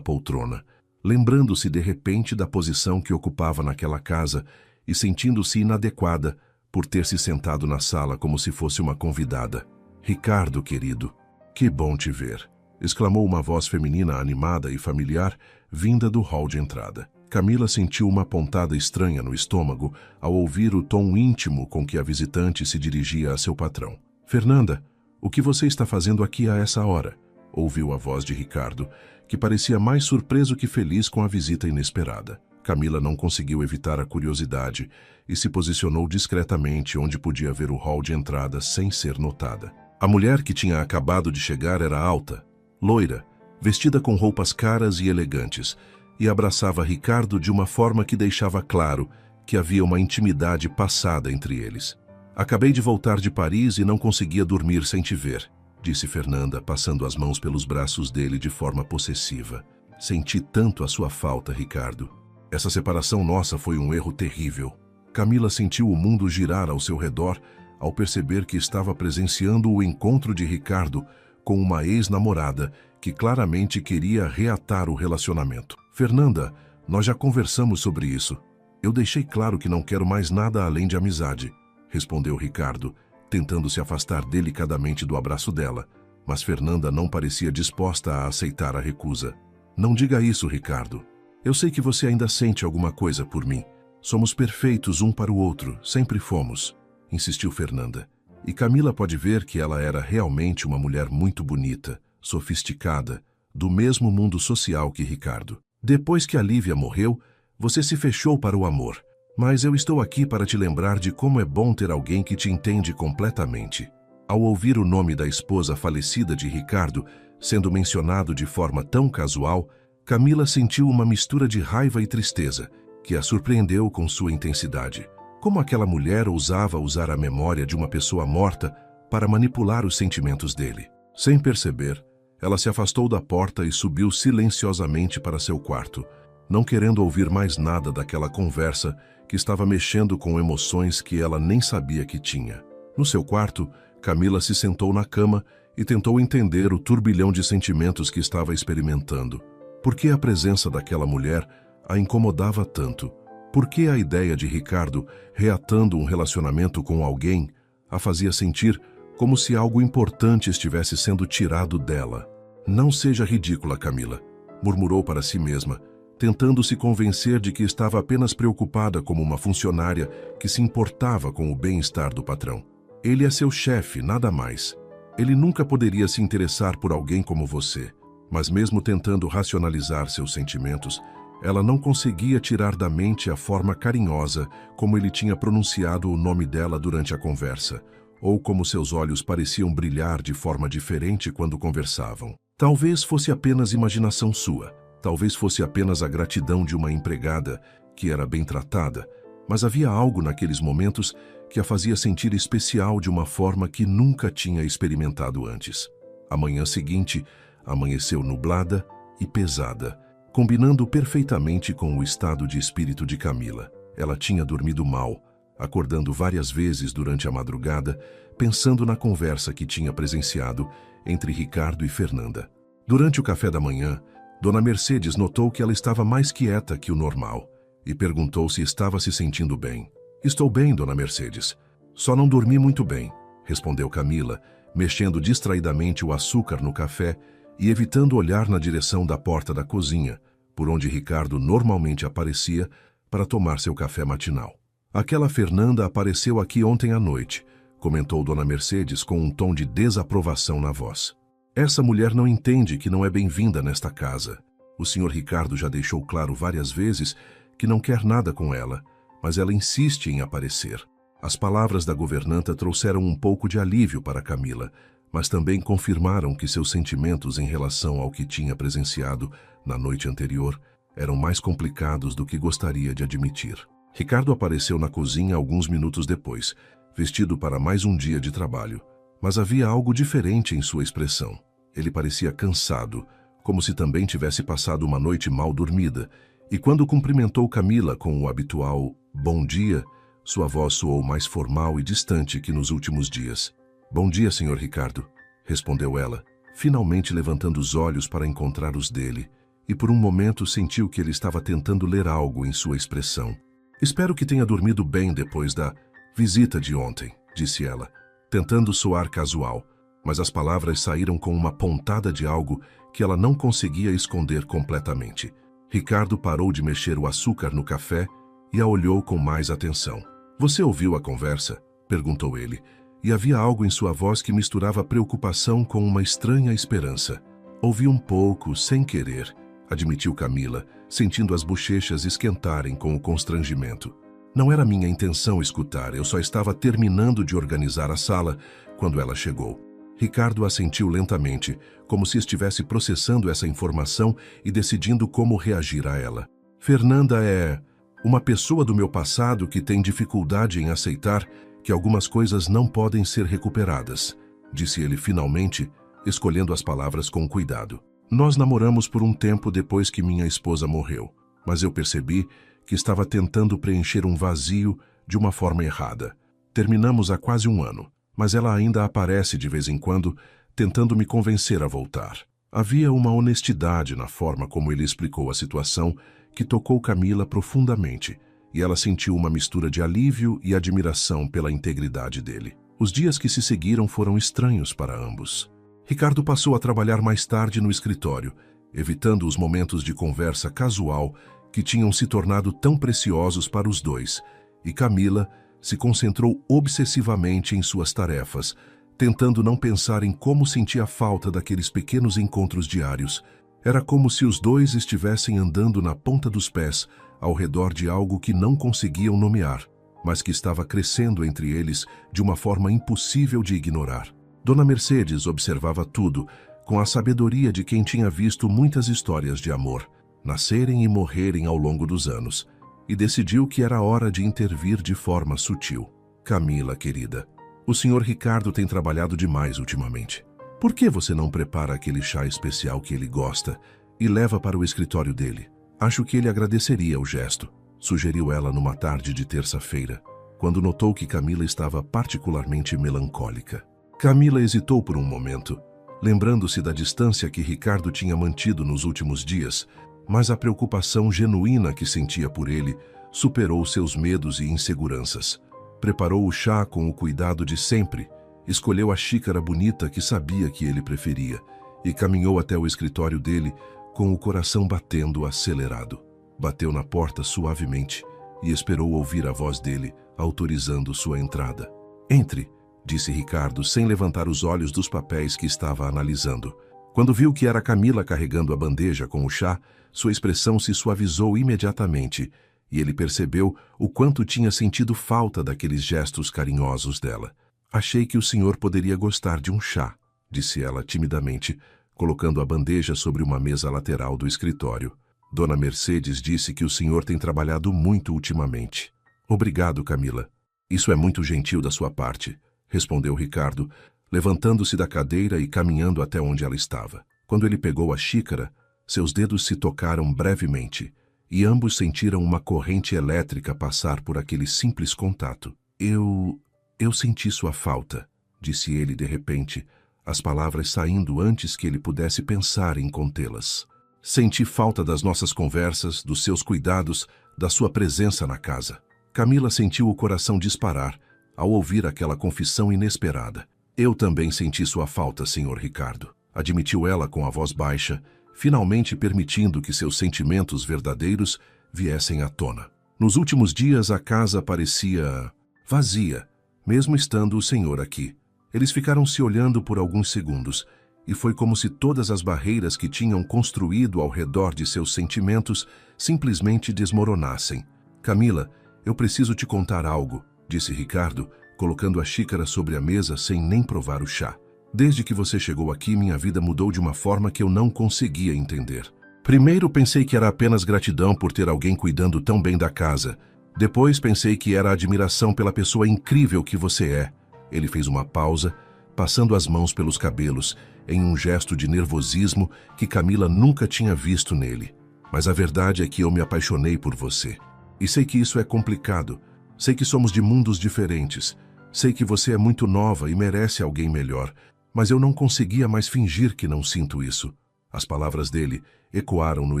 Speaker 1: poltrona, lembrando-se de repente da posição que ocupava naquela casa e sentindo-se inadequada por ter se sentado na sala como se fosse uma convidada. Ricardo, querido, que bom te ver, exclamou uma voz feminina animada e familiar vinda do hall de entrada. Camila sentiu uma pontada estranha no estômago ao ouvir o tom íntimo com que a visitante se dirigia a seu patrão. Fernanda, o que você está fazendo aqui a essa hora? Ouviu a voz de Ricardo, que parecia mais surpreso que feliz com a visita inesperada. Camila não conseguiu evitar a curiosidade e se posicionou discretamente onde podia ver o hall de entrada sem ser notada. A mulher que tinha acabado de chegar era alta, loira, vestida com roupas caras e elegantes, e abraçava Ricardo de uma forma que deixava claro que havia uma intimidade passada entre eles. Acabei de voltar de Paris e não conseguia dormir sem te ver, disse Fernanda, passando as mãos pelos braços dele de forma possessiva. Senti tanto a sua falta, Ricardo. Essa separação nossa foi um erro terrível. Camila sentiu o mundo girar ao seu redor ao perceber que estava presenciando o encontro de Ricardo com uma ex-namorada que claramente queria reatar o relacionamento. Fernanda, nós já conversamos sobre isso. Eu deixei claro que não quero mais nada além de amizade, respondeu Ricardo, tentando se afastar delicadamente do abraço dela, mas Fernanda não parecia disposta a aceitar a recusa. Não diga isso, Ricardo. Eu sei que você ainda sente alguma coisa por mim. Somos perfeitos um para o outro, sempre fomos, insistiu Fernanda. E Camila pode ver que ela era realmente uma mulher muito bonita, sofisticada, do mesmo mundo social que Ricardo. Depois que a Lívia morreu, você se fechou para o amor. Mas eu estou aqui para te lembrar de como é bom ter alguém que te entende completamente. Ao ouvir o nome da esposa falecida de Ricardo sendo mencionado de forma tão casual, Camila sentiu uma mistura de raiva e tristeza, que a surpreendeu com sua intensidade. Como aquela mulher ousava usar a memória de uma pessoa morta para manipular os sentimentos dele? Sem perceber, ela se afastou da porta e subiu silenciosamente para seu quarto, não querendo ouvir mais nada daquela conversa que estava mexendo com emoções que ela nem sabia que tinha. No seu quarto, Camila se sentou na cama e tentou entender o turbilhão de sentimentos que estava experimentando. Por que a presença daquela mulher a incomodava tanto? Por que a ideia de Ricardo reatando um relacionamento com alguém a fazia sentir como se algo importante estivesse sendo tirado dela? Não seja ridícula, Camila, murmurou para si mesma, tentando se convencer de que estava apenas preocupada como uma funcionária que se importava com o bem-estar do patrão. Ele é seu chefe, nada mais. Ele nunca poderia se interessar por alguém como você. Mas mesmo tentando racionalizar seus sentimentos, ela não conseguia tirar da mente a forma carinhosa como ele tinha pronunciado o nome dela durante a conversa, ou como seus olhos pareciam brilhar de forma diferente quando conversavam. Talvez fosse apenas imaginação sua, talvez fosse apenas a gratidão de uma empregada que era bem tratada, mas havia algo naqueles momentos que a fazia sentir especial de uma forma que nunca tinha experimentado antes. A manhã seguinte amanheceu nublada e pesada, combinando perfeitamente com o estado de espírito de Camila. Ela tinha dormido mal, acordando várias vezes durante a madrugada, pensando na conversa que tinha presenciado entre Ricardo e Fernanda. Durante o café da manhã, Dona Mercedes notou que ela estava mais quieta que o normal e perguntou se estava se sentindo bem. Estou bem, Dona Mercedes. Só não dormi muito bem, respondeu Camila, mexendo distraidamente o açúcar no café e evitando olhar na direção da porta da cozinha, por onde Ricardo normalmente aparecia para tomar seu café matinal. Aquela Fernanda apareceu aqui ontem à noite, comentou Dona Mercedes com um tom de desaprovação na voz. Essa mulher não entende que não é bem-vinda nesta casa. O Sr. Ricardo já deixou claro várias vezes que não quer nada com ela, mas ela insiste em aparecer. As palavras da governanta trouxeram um pouco de alívio para Camila, mas também confirmaram que seus sentimentos em relação ao que tinha presenciado na noite anterior eram mais complicados do que gostaria de admitir. Ricardo apareceu na cozinha alguns minutos depois, vestido para mais um dia de trabalho, mas havia algo diferente em sua expressão. Ele parecia cansado, como se também tivesse passado uma noite mal dormida, e quando cumprimentou Camila com o habitual "bom dia", sua voz soou mais formal e distante que nos últimos dias. "Bom dia, Sr. Ricardo", respondeu ela, finalmente levantando os olhos para encontrar os dele, e por um momento sentiu que ele estava tentando ler algo em sua expressão. "Espero que tenha dormido bem depois da visita de ontem", disse ela, tentando soar casual, mas as palavras saíram com uma pontada de algo que ela não conseguia esconder completamente. Ricardo parou de mexer o açúcar no café e a olhou com mais atenção. "Você ouviu a conversa?", perguntou ele, e havia algo em sua voz que misturava preocupação com uma estranha esperança. "Ouvi um pouco, sem querer", admitiu Camila, sentindo as bochechas esquentarem com o constrangimento. "Não era minha intenção escutar, eu só estava terminando de organizar a sala quando ela chegou." Ricardo assentiu lentamente, como se estivesse processando essa informação e decidindo como reagir a ela. "Fernanda é uma pessoa do meu passado que tem dificuldade em aceitar que algumas coisas não podem ser recuperadas", disse ele finalmente, escolhendo as palavras com cuidado. "Nós namoramos por um tempo depois que minha esposa morreu, mas eu percebi que estava tentando preencher um vazio de uma forma errada. Terminamos há quase um ano, mas ela ainda aparece de vez em quando, tentando me convencer a voltar." Havia uma honestidade na forma como ele explicou a situação que tocou Camila profundamente, e ela sentiu uma mistura de alívio e admiração pela integridade dele. Os dias que se seguiram foram estranhos para ambos. Ricardo passou a trabalhar mais tarde no escritório, evitando os momentos de conversa casual que tinham se tornado tão preciosos para os dois, e Camila se concentrou obsessivamente em suas tarefas, tentando não pensar em como sentia falta daqueles pequenos encontros diários. Era como se os dois estivessem andando na ponta dos pés, ao redor de algo que não conseguiam nomear, mas que estava crescendo entre eles de uma forma impossível de ignorar. Dona Mercedes observava tudo, com a sabedoria de quem tinha visto muitas histórias de amor nascerem e morrerem ao longo dos anos, e decidiu que era hora de intervir de forma sutil. Camila, querida, o Sr. Ricardo tem trabalhado demais ultimamente. Por que você não prepara aquele chá especial que ele gosta e leva para o escritório dele? Acho que ele agradeceria o gesto, sugeriu ela numa tarde de terça-feira, quando notou que Camila estava particularmente melancólica. Camila hesitou por um momento, lembrando-se da distância que Ricardo tinha mantido nos últimos dias, mas a preocupação genuína que sentia por ele superou seus medos e inseguranças. Preparou o chá com o cuidado de sempre, escolheu a xícara bonita que sabia que ele preferia e caminhou até o escritório dele com o coração batendo acelerado. Bateu na porta suavemente e esperou ouvir a voz dele, autorizando sua entrada. "Entre", disse Ricardo, sem levantar os olhos dos papéis que estava analisando. Quando viu que era Camila carregando a bandeja com o chá, sua expressão se suavizou imediatamente e ele percebeu o quanto tinha sentido falta daqueles gestos carinhosos dela. "Achei que o senhor poderia gostar de um chá", disse ela timidamente, colocando a bandeja sobre uma mesa lateral do escritório. "Dona Mercedes disse que o senhor tem trabalhado muito ultimamente." "Obrigado, Camila. Isso é muito gentil da sua parte", respondeu Ricardo, levantando-se da cadeira e caminhando até onde ela estava. Quando ele pegou a xícara, seus dedos se tocaram brevemente, e ambos sentiram uma corrente elétrica passar por aquele simples contato. Eu senti sua falta", disse ele de repente, as palavras saindo antes que ele pudesse pensar em contê-las. "Senti falta das nossas conversas, dos seus cuidados, da sua presença na casa." Camila sentiu o coração disparar ao ouvir aquela confissão inesperada. "Eu também senti sua falta, Sr. Ricardo", admitiu ela com a voz baixa, finalmente permitindo que seus sentimentos verdadeiros viessem à tona. Nos últimos dias a casa parecia vazia, mesmo estando o senhor aqui. Eles ficaram se olhando por alguns segundos, e foi como se todas as barreiras que tinham construído ao redor de seus sentimentos simplesmente desmoronassem. "Camila, eu preciso te contar algo", disse Ricardo, colocando a xícara sobre a mesa sem nem provar o chá. "Desde que você chegou aqui, minha vida mudou de uma forma que eu não conseguia entender. Primeiro pensei que era apenas gratidão por ter alguém cuidando tão bem da casa. Depois pensei que era admiração pela pessoa incrível que você é." Ele fez uma pausa, passando as mãos pelos cabelos, em um gesto de nervosismo que Camila nunca tinha visto nele. "Mas a verdade é que eu me apaixonei por você. E sei que isso é complicado. Sei que somos de mundos diferentes. Sei que você é muito nova e merece alguém melhor. Mas eu não conseguia mais fingir que não sinto isso." As palavras dele ecoaram no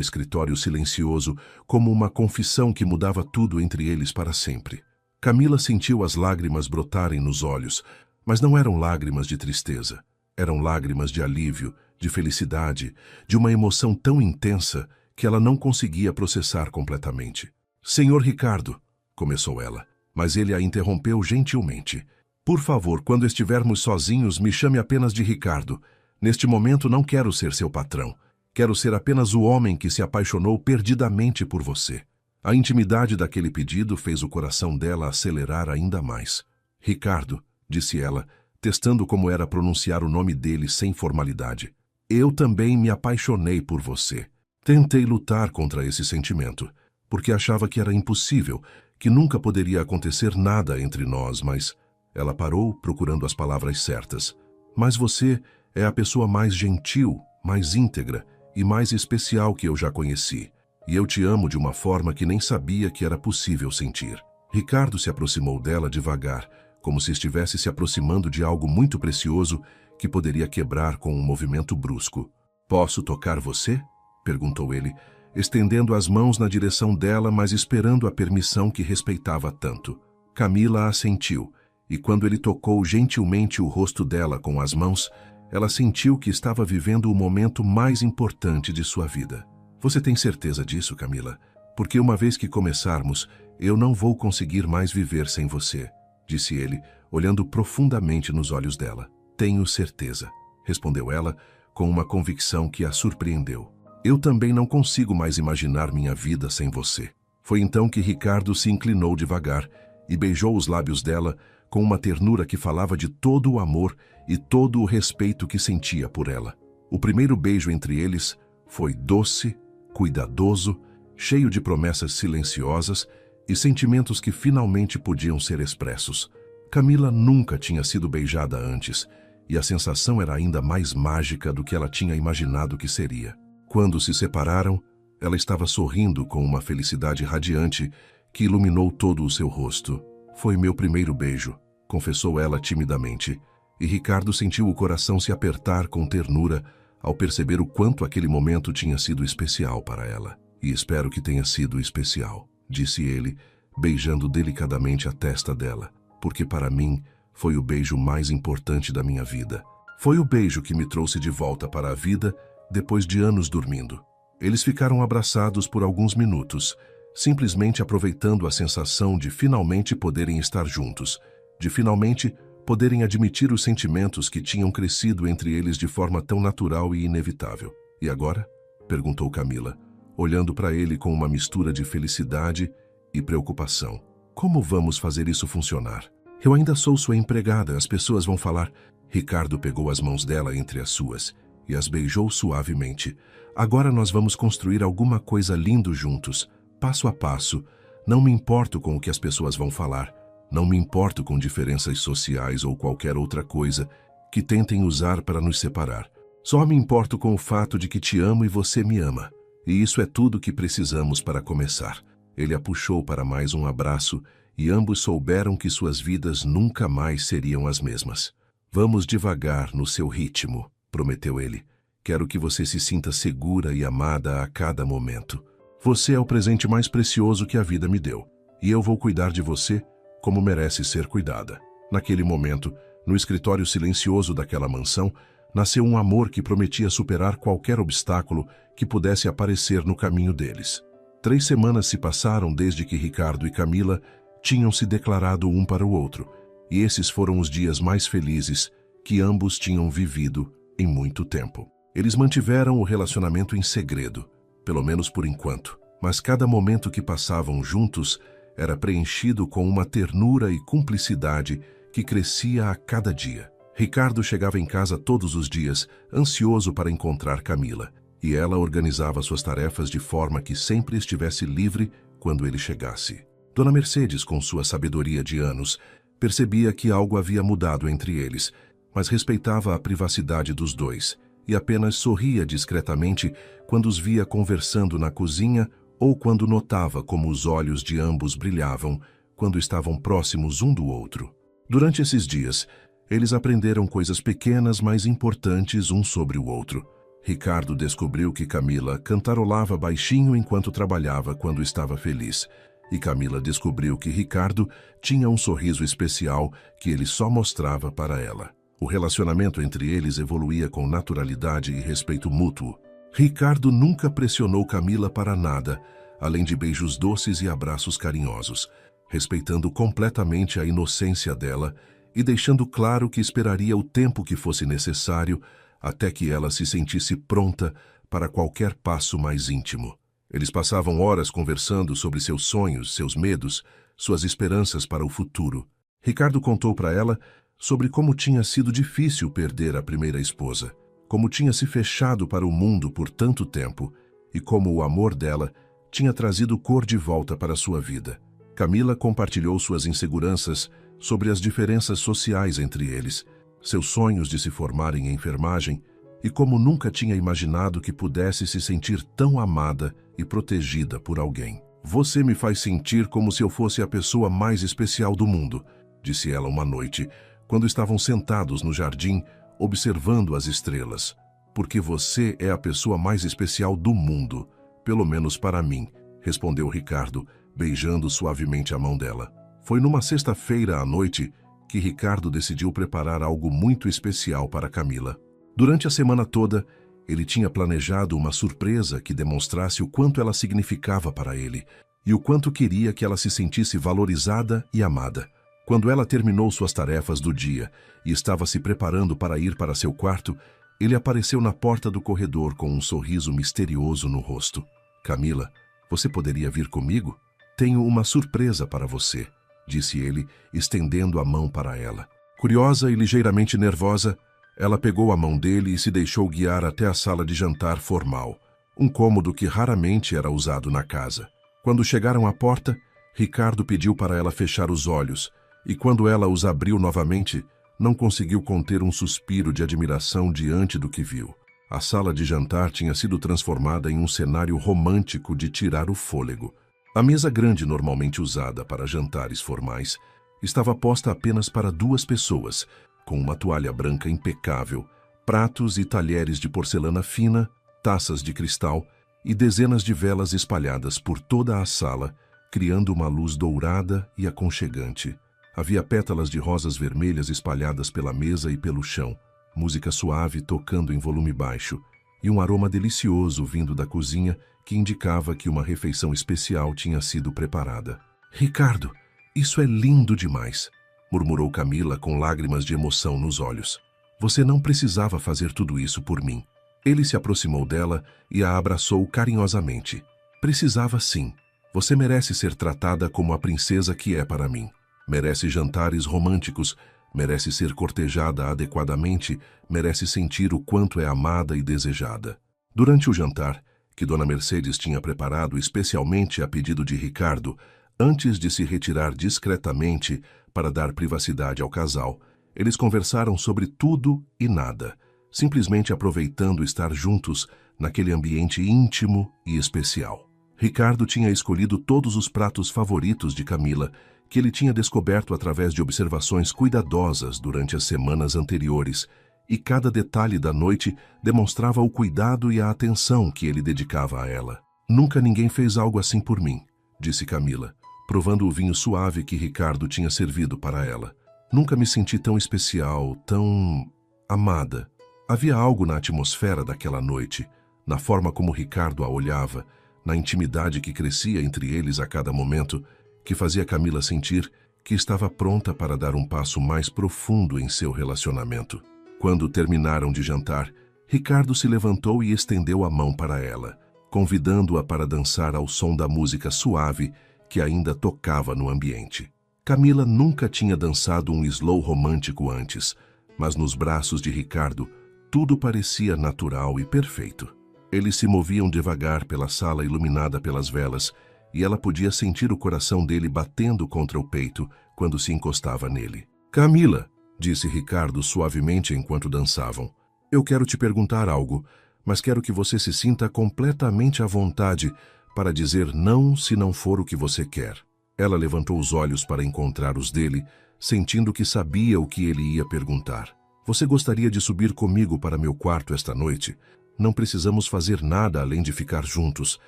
Speaker 1: escritório silencioso como uma confissão que mudava tudo entre eles para sempre. Camila sentiu as lágrimas brotarem nos olhos, mas não eram lágrimas de tristeza. Eram lágrimas de alívio, de felicidade, de uma emoção tão intensa que ela não conseguia processar completamente. "Senhor Ricardo", começou ela, mas ele a interrompeu gentilmente. "Por favor, quando estivermos sozinhos, me chame apenas de Ricardo. Neste momento não quero ser seu patrão. Quero ser apenas o homem que se apaixonou perdidamente por você." A intimidade daquele pedido fez o coração dela acelerar ainda mais. "Ricardo", disse ela, testando como era pronunciar o nome dele sem formalidade. "Eu também me apaixonei por você." Tentei lutar contra esse sentimento, porque achava que era impossível, que nunca poderia acontecer nada entre nós, mas... Ela parou, procurando as palavras certas. "Mas você é a pessoa mais gentil, mais íntegra e mais especial que eu já conheci. E eu te amo de uma forma que nem sabia que era possível sentir." Ricardo se aproximou dela devagar, como se estivesse se aproximando de algo muito precioso que poderia quebrar com um movimento brusco. "Posso tocar você?" perguntou ele, estendendo as mãos na direção dela, mas esperando a permissão que respeitava tanto. Camila assentiu, e quando ele tocou gentilmente o rosto dela com as mãos, ela sentiu que estava vivendo o momento mais importante de sua vida. Você tem certeza disso, Camila? Porque uma vez que começarmos, eu não vou conseguir mais viver sem você, disse ele, olhando profundamente nos olhos dela. Tenho certeza, respondeu ela, com uma convicção que a surpreendeu. Eu também não consigo mais imaginar minha vida sem você. Foi então que Ricardo se inclinou devagar e beijou os lábios dela com uma ternura que falava de todo o amor e todo o respeito que sentia por ela. O primeiro beijo entre eles foi doce, cuidadoso, cheio de promessas silenciosas e sentimentos que finalmente podiam ser expressos. Camila nunca tinha sido beijada antes, e a sensação era ainda mais mágica do que ela tinha imaginado que seria. Quando se separaram, ela estava sorrindo com uma felicidade radiante que iluminou todo o seu rosto. Foi meu primeiro beijo, confessou ela timidamente, e Ricardo sentiu o coração se apertar com ternura ao perceber o quanto aquele momento tinha sido especial para ela. E espero que tenha sido especial, disse ele, beijando delicadamente a testa dela, porque para mim foi o beijo mais importante da minha vida. Foi o beijo que me trouxe de volta para a vida depois de anos dormindo. Eles ficaram abraçados por alguns minutos, simplesmente aproveitando a sensação de finalmente poderem estar juntos, de finalmente poderem admitir os sentimentos que tinham crescido entre eles de forma tão natural e inevitável. E agora? Perguntou Camila, olhando para ele com uma mistura de felicidade e preocupação. Como vamos fazer isso funcionar? Eu ainda sou sua empregada, as pessoas vão falar... Ricardo pegou as mãos dela entre as suas e as beijou suavemente. Agora nós vamos construir alguma coisa lindo juntos, passo a passo. Não me importo com o que as pessoas vão falar. Não me importo com diferenças sociais ou qualquer outra coisa que tentem usar para nos separar. Só me importo com o fato de que te amo e você me ama. E isso é tudo que precisamos para começar. Ele a puxou para mais um abraço e ambos souberam que suas vidas nunca mais seriam as mesmas. Vamos devagar no seu ritmo, prometeu ele. Quero que você se sinta segura e amada a cada momento. Você é o presente mais precioso que a vida me deu, e eu vou cuidar de você como merece ser cuidada. Naquele momento, no escritório silencioso daquela mansão, nasceu um amor que prometia superar qualquer obstáculo que pudesse aparecer no caminho deles. 3 semanas se passaram desde que Ricardo e Camila tinham se declarado um para o outro, e esses foram os dias mais felizes que ambos tinham vivido em muito tempo. Eles mantiveram o relacionamento em segredo, pelo menos por enquanto, mas cada momento que passavam juntos era preenchido com uma ternura e cumplicidade que crescia a cada dia. Ricardo chegava em casa todos os dias, ansioso para encontrar Camila, e ela organizava suas tarefas de forma que sempre estivesse livre quando ele chegasse. Dona Mercedes, com sua sabedoria de anos, percebia que algo havia mudado entre eles, mas respeitava a privacidade dos dois e apenas sorria discretamente quando os via conversando na cozinha ou quando notava como os olhos de ambos brilhavam quando estavam próximos um do outro. Durante esses dias, eles aprenderam coisas pequenas, mas importantes um sobre o outro. Ricardo descobriu que Camila cantarolava baixinho enquanto trabalhava quando estava feliz, e Camila descobriu que Ricardo tinha um sorriso especial que ele só mostrava para ela. O relacionamento entre eles evoluía com naturalidade e respeito mútuo. Ricardo nunca pressionou Camila para nada, além de beijos doces e abraços carinhosos, respeitando completamente a inocência dela e deixando claro que esperaria o tempo que fosse necessário até que ela se sentisse pronta para qualquer passo mais íntimo. Eles passavam horas conversando sobre seus sonhos, seus medos, suas esperanças para o futuro. Ricardo contou para ela sobre como tinha sido difícil perder a primeira esposa, como tinha se fechado para o mundo por tanto tempo e como o amor dela tinha trazido cor de volta para sua vida. Camila compartilhou suas inseguranças sobre as diferenças sociais entre eles, seus sonhos de se formar em enfermagem e como nunca tinha imaginado que pudesse se sentir tão amada e protegida por alguém. Você me faz sentir como se eu fosse a pessoa mais especial do mundo, disse ela uma noite, quando estavam sentados no jardim, observando as estrelas. Porque você é a pessoa mais especial do mundo, pelo menos para mim, respondeu Ricardo, beijando suavemente a mão dela. Foi numa sexta-feira à noite que Ricardo decidiu preparar algo muito especial para Camila. Durante a semana toda, ele tinha planejado uma surpresa que demonstrasse o quanto ela significava para ele e o quanto queria que ela se sentisse valorizada e amada. Quando ela terminou suas tarefas do dia e estava se preparando para ir para seu quarto, ele apareceu na porta do corredor com um sorriso misterioso no rosto. Camila, você poderia vir comigo? Tenho uma surpresa para você, disse ele, estendendo a mão para ela. Curiosa e ligeiramente nervosa, ela pegou a mão dele e se deixou guiar até a sala de jantar formal, um cômodo que raramente era usado na casa. Quando chegaram à porta, Ricardo pediu para ela fechar os olhos, e quando ela os abriu novamente, não conseguiu conter um suspiro de admiração diante do que viu. A sala de jantar tinha sido transformada em um cenário romântico de tirar o fôlego. A mesa grande, normalmente usada para jantares formais, estava posta apenas para 2 pessoas, com uma toalha branca impecável, pratos e talheres de porcelana fina, taças de cristal e dezenas de velas espalhadas por toda a sala, criando uma luz dourada e aconchegante. Havia pétalas de rosas vermelhas espalhadas pela mesa e pelo chão, música suave tocando em volume baixo, e um aroma delicioso vindo da cozinha que indicava que uma refeição especial tinha sido preparada. Ricardo, isso é lindo demais, murmurou Camila com lágrimas de emoção nos olhos. Você não precisava fazer tudo isso por mim. Ele se aproximou dela e a abraçou carinhosamente. Precisava sim. Você merece ser tratada como a princesa que é para mim. Merece jantares românticos, merece ser cortejada adequadamente, merece sentir o quanto é amada e desejada. Durante o jantar, que Dona Mercedes tinha preparado especialmente a pedido de Ricardo, antes de se retirar discretamente para dar privacidade ao casal, eles conversaram sobre tudo e nada, simplesmente aproveitando estar juntos naquele ambiente íntimo e especial. Ricardo tinha escolhido todos os pratos favoritos de Camila, que ele tinha descoberto através de observações cuidadosas durante as semanas anteriores, e cada detalhe da noite demonstrava o cuidado e a atenção que ele dedicava a ela. Nunca ninguém fez algo assim por mim, disse Camila, provando o vinho suave que Ricardo tinha servido para ela. Nunca me senti tão especial, tão amada. Havia algo na atmosfera daquela noite, na forma como Ricardo a olhava, na intimidade que crescia entre eles a cada momento, que fazia Camila sentir que estava pronta para dar um passo mais profundo em seu relacionamento. Quando terminaram de jantar, Ricardo se levantou e estendeu a mão para ela, convidando-a para dançar ao som da música suave que ainda tocava no ambiente. Camila nunca tinha dançado um slow romântico antes, mas nos braços de Ricardo tudo parecia natural e perfeito. Eles se moviam devagar pela sala iluminada pelas velas, e ela podia sentir o coração dele batendo contra o peito quando se encostava nele. Camila, disse Ricardo suavemente enquanto dançavam, eu quero te perguntar algo, mas quero que você se sinta completamente à vontade para dizer não se não for o que você quer. Ela levantou os olhos para encontrar os dele, sentindo que sabia o que ele ia perguntar. Você gostaria de subir comigo para meu quarto esta noite? Não precisamos fazer nada além de ficar juntos,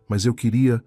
Speaker 1: mas eu queria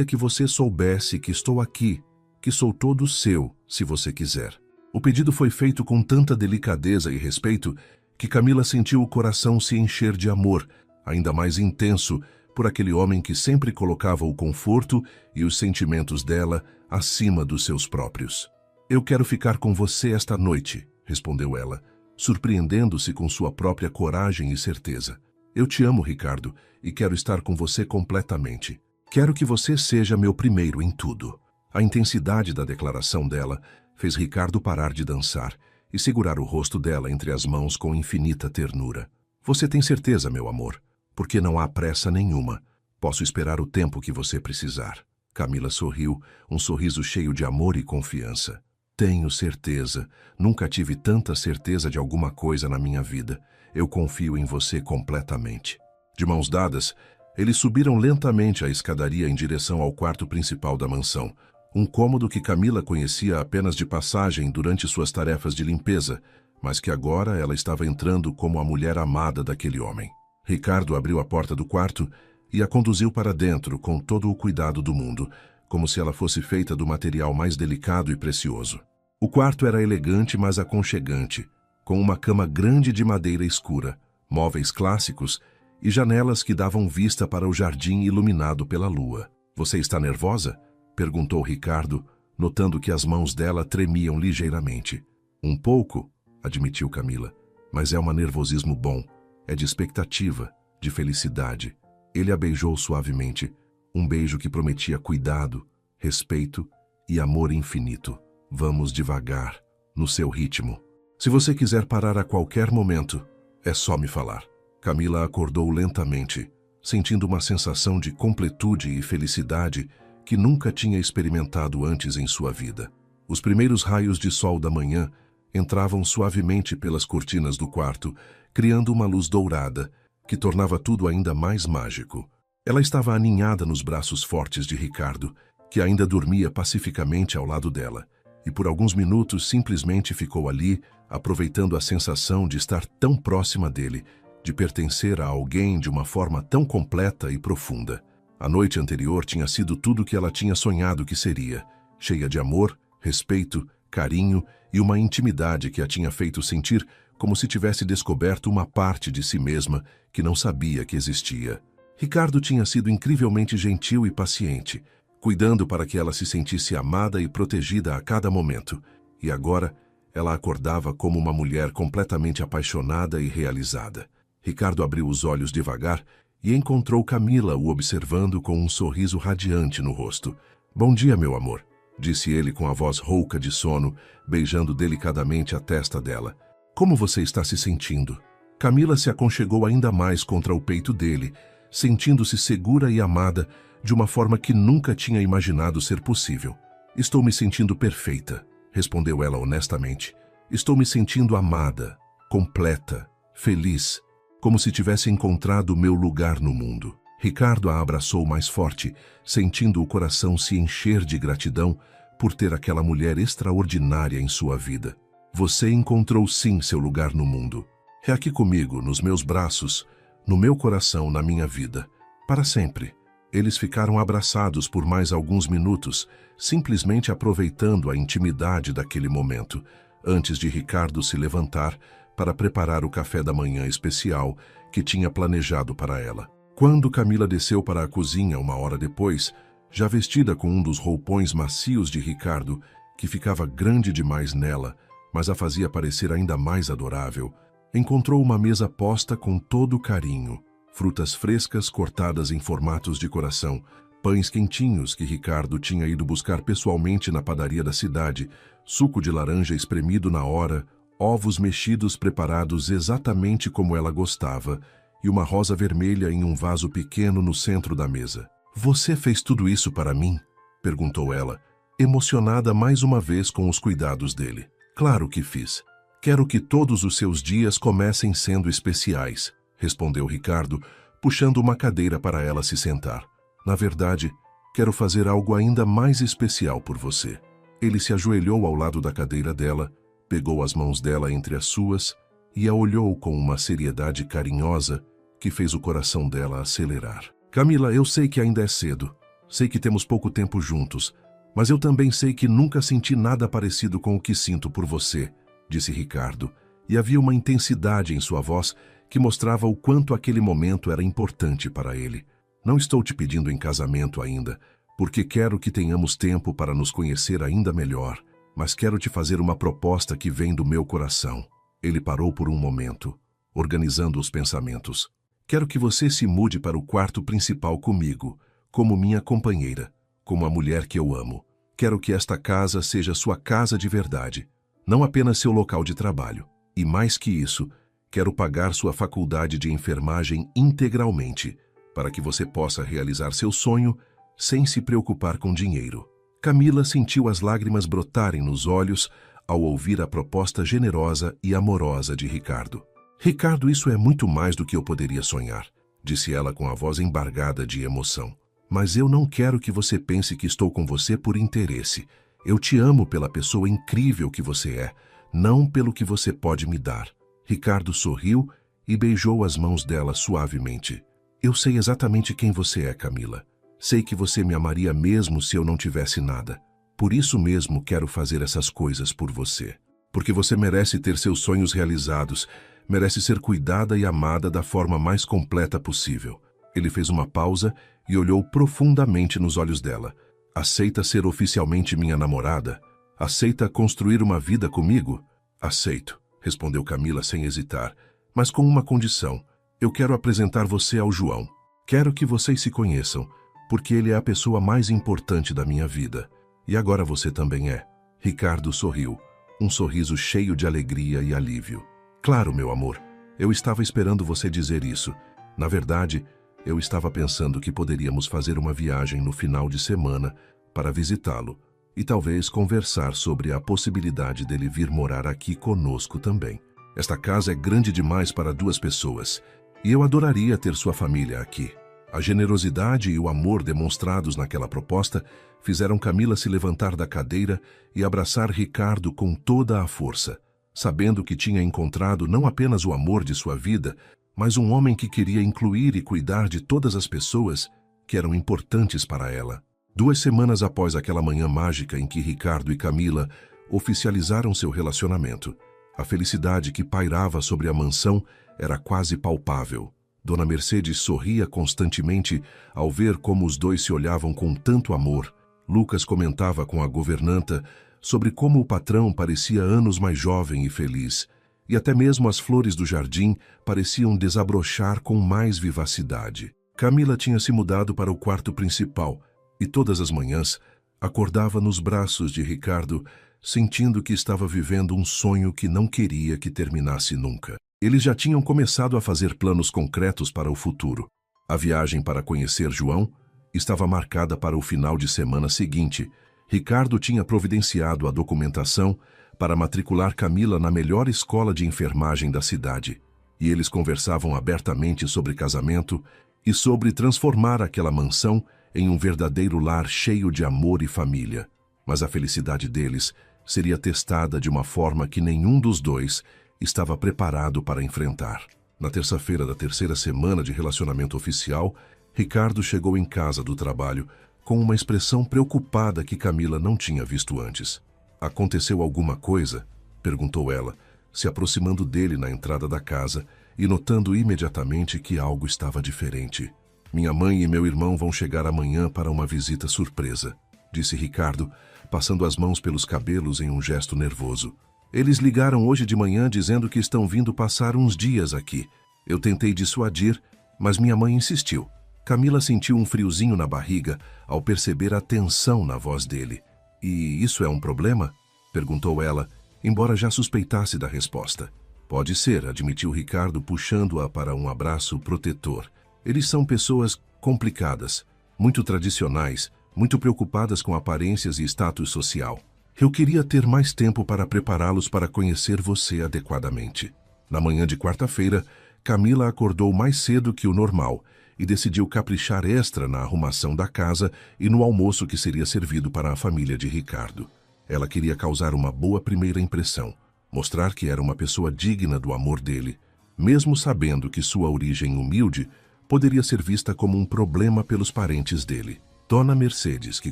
Speaker 1: que você soubesse que estou aqui, que sou todo seu, se você quiser. O pedido foi feito com tanta delicadeza e respeito que Camila sentiu o coração se encher de amor, ainda mais intenso, por aquele homem que sempre colocava o conforto e os sentimentos dela acima dos seus próprios. Eu quero ficar com você esta noite, respondeu ela, surpreendendo-se com sua própria coragem e certeza. Eu te amo, Ricardo, e quero estar com você completamente. Quero que você seja meu primeiro em tudo. A intensidade da declaração dela fez Ricardo parar de dançar e segurar o rosto dela entre as mãos com infinita ternura. Você tem certeza, meu amor? Porque não há pressa nenhuma. Posso esperar o tempo que você precisar. Camila sorriu, um sorriso cheio de amor e confiança. Tenho certeza. Nunca tive tanta certeza de alguma coisa na minha vida. Eu confio em você completamente. De mãos dadas, eles subiram lentamente a escadaria em direção ao quarto principal da mansão, um cômodo que Camila conhecia apenas de passagem durante suas tarefas de limpeza, mas que agora ela estava entrando como a mulher amada daquele homem. Ricardo abriu a porta do quarto e a conduziu para dentro com todo o cuidado do mundo, como se ela fosse feita do material mais delicado e precioso. O quarto era elegante, mas aconchegante, com uma cama grande de madeira escura, móveis clássicos e janelas que davam vista para o jardim iluminado pela lua. "Você está nervosa?" perguntou Ricardo, notando que as mãos dela tremiam ligeiramente. "Um pouco", admitiu Camila, "mas é um nervosismo bom. É de expectativa, de felicidade." Ele a beijou suavemente, um beijo que prometia cuidado, respeito e amor infinito. "Vamos devagar, no seu ritmo. Se você quiser parar a qualquer momento, é só me falar." Camila acordou lentamente, sentindo uma sensação de completude e felicidade que nunca tinha experimentado antes em sua vida. Os primeiros raios de sol da manhã entravam suavemente pelas cortinas do quarto, criando uma luz dourada, que tornava tudo ainda mais mágico. Ela estava aninhada nos braços fortes de Ricardo, que ainda dormia pacificamente ao lado dela, e por alguns minutos simplesmente ficou ali, aproveitando a sensação de estar tão próxima dele, de pertencer a alguém de uma forma tão completa e profunda. A noite anterior tinha sido tudo o que ela tinha sonhado que seria, cheia de amor, respeito, carinho e uma intimidade que a tinha feito sentir como se tivesse descoberto uma parte de si mesma que não sabia que existia. Ricardo tinha sido incrivelmente gentil e paciente, cuidando para que ela se sentisse amada e protegida a cada momento, e agora ela acordava como uma mulher completamente apaixonada e realizada. Ricardo abriu os olhos devagar e encontrou Camila o observando com um sorriso radiante no rosto. "Bom dia, meu amor", disse ele com a voz rouca de sono, beijando delicadamente a testa dela. "Como você está se sentindo?" Camila se aconchegou ainda mais contra o peito dele, sentindo-se segura e amada de uma forma que nunca tinha imaginado ser possível. "Estou me sentindo perfeita", respondeu ela honestamente. "Estou me sentindo amada, completa, feliz, como se tivesse encontrado o meu lugar no mundo." Ricardo a abraçou mais forte, sentindo o coração se encher de gratidão por ter aquela mulher extraordinária em sua vida. "Você encontrou sim seu lugar no mundo. É aqui comigo, nos meus braços, no meu coração, na minha vida, para sempre." Eles ficaram abraçados por mais alguns minutos, simplesmente aproveitando a intimidade daquele momento, antes de Ricardo se levantar para preparar o café da manhã especial que tinha planejado para ela. Quando Camila desceu para a cozinha 1 hora depois, já vestida com um dos roupões macios de Ricardo, que ficava grande demais nela, mas a fazia parecer ainda mais adorável, encontrou uma mesa posta com todo carinho, frutas frescas cortadas em formatos de coração, pães quentinhos que Ricardo tinha ido buscar pessoalmente na padaria da cidade, suco de laranja espremido na hora, ovos mexidos preparados exatamente como ela gostava e uma rosa vermelha em um vaso pequeno no centro da mesa. "Você fez tudo isso para mim?" perguntou ela, emocionada mais uma vez com os cuidados dele. "Claro que fiz. Quero que todos os seus dias comecem sendo especiais", respondeu Ricardo, puxando uma cadeira para ela se sentar. "Na verdade, quero fazer algo ainda mais especial por você." Ele se ajoelhou ao lado da cadeira dela, pegou as mãos dela entre as suas e a olhou com uma seriedade carinhosa que fez o coração dela acelerar. "Camila, eu sei que ainda é cedo. Sei que temos pouco tempo juntos, mas eu também sei que nunca senti nada parecido com o que sinto por você", disse Ricardo, e havia uma intensidade em sua voz que mostrava o quanto aquele momento era importante para ele. "Não estou te pedindo em casamento ainda, porque quero que tenhamos tempo para nos conhecer ainda melhor, mas quero te fazer uma proposta que vem do meu coração." Ele parou por um momento, organizando os pensamentos. "Quero que você se mude para o quarto principal comigo, como minha companheira, como a mulher que eu amo. Quero que esta casa seja sua casa de verdade, não apenas seu local de trabalho. E mais que isso, quero pagar sua faculdade de enfermagem integralmente, para que você possa realizar seu sonho sem se preocupar com dinheiro." Camila sentiu as lágrimas brotarem nos olhos ao ouvir a proposta generosa e amorosa de Ricardo. "Ricardo, isso é muito mais do que eu poderia sonhar", disse ela com a voz embargada de emoção. "Mas eu não quero que você pense que estou com você por interesse. Eu te amo pela pessoa incrível que você é, não pelo que você pode me dar. Ricardo sorriu e beijou as mãos dela suavemente. Eu sei exatamente quem você é, Camila. Sei que você me amaria mesmo se eu não tivesse nada. Por isso mesmo quero fazer essas coisas por você. Porque você merece ter seus sonhos realizados, merece ser cuidada e amada da forma mais completa possível. Ele fez uma pausa e olhou profundamente nos olhos dela. Aceita ser oficialmente minha namorada? Aceita construir uma vida comigo? Aceito, respondeu Camila sem hesitar, mas com uma condição. Eu quero apresentar você ao João. Quero que vocês se conheçam, porque ele é a pessoa mais importante da minha vida. E agora você também é. Ricardo sorriu, um sorriso cheio de alegria e alívio. Claro, meu amor, eu estava esperando você dizer isso. Na verdade, eu estava pensando que poderíamos fazer uma viagem no final de semana para visitá-lo e talvez conversar sobre a possibilidade dele vir morar aqui conosco também. Esta casa é grande demais para 2 pessoas e eu adoraria ter sua família aqui. A generosidade e o amor demonstrados naquela proposta fizeram Camila se levantar da cadeira e abraçar Ricardo com toda a força, sabendo que tinha encontrado não apenas o amor de sua vida, mas um homem que queria incluir e cuidar de todas as pessoas que eram importantes para ela. 2 semanas após aquela manhã mágica em que Ricardo e Camila oficializaram seu relacionamento, a felicidade que pairava sobre a mansão era quase palpável. Dona Mercedes sorria constantemente ao ver como os dois se olhavam com tanto amor. Lucas comentava com a governanta sobre como o patrão parecia anos mais jovem e feliz, e até mesmo as flores do jardim pareciam desabrochar com mais vivacidade. Camila tinha se mudado para o quarto principal e todas as manhãs acordava nos braços de Ricardo, sentindo que estava vivendo um sonho que não queria que terminasse nunca. Eles já tinham começado a fazer planos concretos para o futuro. A viagem para conhecer João estava marcada para o final de semana seguinte. Ricardo tinha providenciado a documentação para matricular Camila na melhor escola de enfermagem da cidade, e eles conversavam abertamente sobre casamento e sobre transformar aquela mansão em um verdadeiro lar cheio de amor e família. Mas a felicidade deles seria testada de uma forma que nenhum dos dois estava preparado para enfrentar. Na terça-feira da 3ª semana de relacionamento oficial, Ricardo chegou em casa do trabalho com uma expressão preocupada que Camila não tinha visto antes. Aconteceu alguma coisa? Perguntou ela, se aproximando dele na entrada da casa e notando imediatamente que algo estava diferente. Minha mãe e meu irmão vão chegar amanhã para uma visita surpresa, disse Ricardo, passando as mãos pelos cabelos em um gesto nervoso. Eles ligaram hoje de manhã dizendo que estão vindo passar uns dias aqui. Eu tentei dissuadir, mas minha mãe insistiu. Camila sentiu um friozinho na barriga ao perceber a tensão na voz dele. E isso é um problema? Perguntou ela, embora já suspeitasse da resposta. Pode ser, admitiu Ricardo, puxando-a para um abraço protetor. Eles são pessoas complicadas, muito tradicionais, muito preocupadas com aparências e status social. Eu queria ter mais tempo para prepará-los para conhecer você adequadamente. Na manhã de quarta-feira, Camila acordou mais cedo que o normal e decidiu caprichar extra na arrumação da casa e no almoço que seria servido para a família de Ricardo. Ela queria causar uma boa primeira impressão, mostrar que era uma pessoa digna do amor dele, mesmo sabendo que sua origem humilde poderia ser vista como um problema pelos parentes dele. Dona Mercedes, que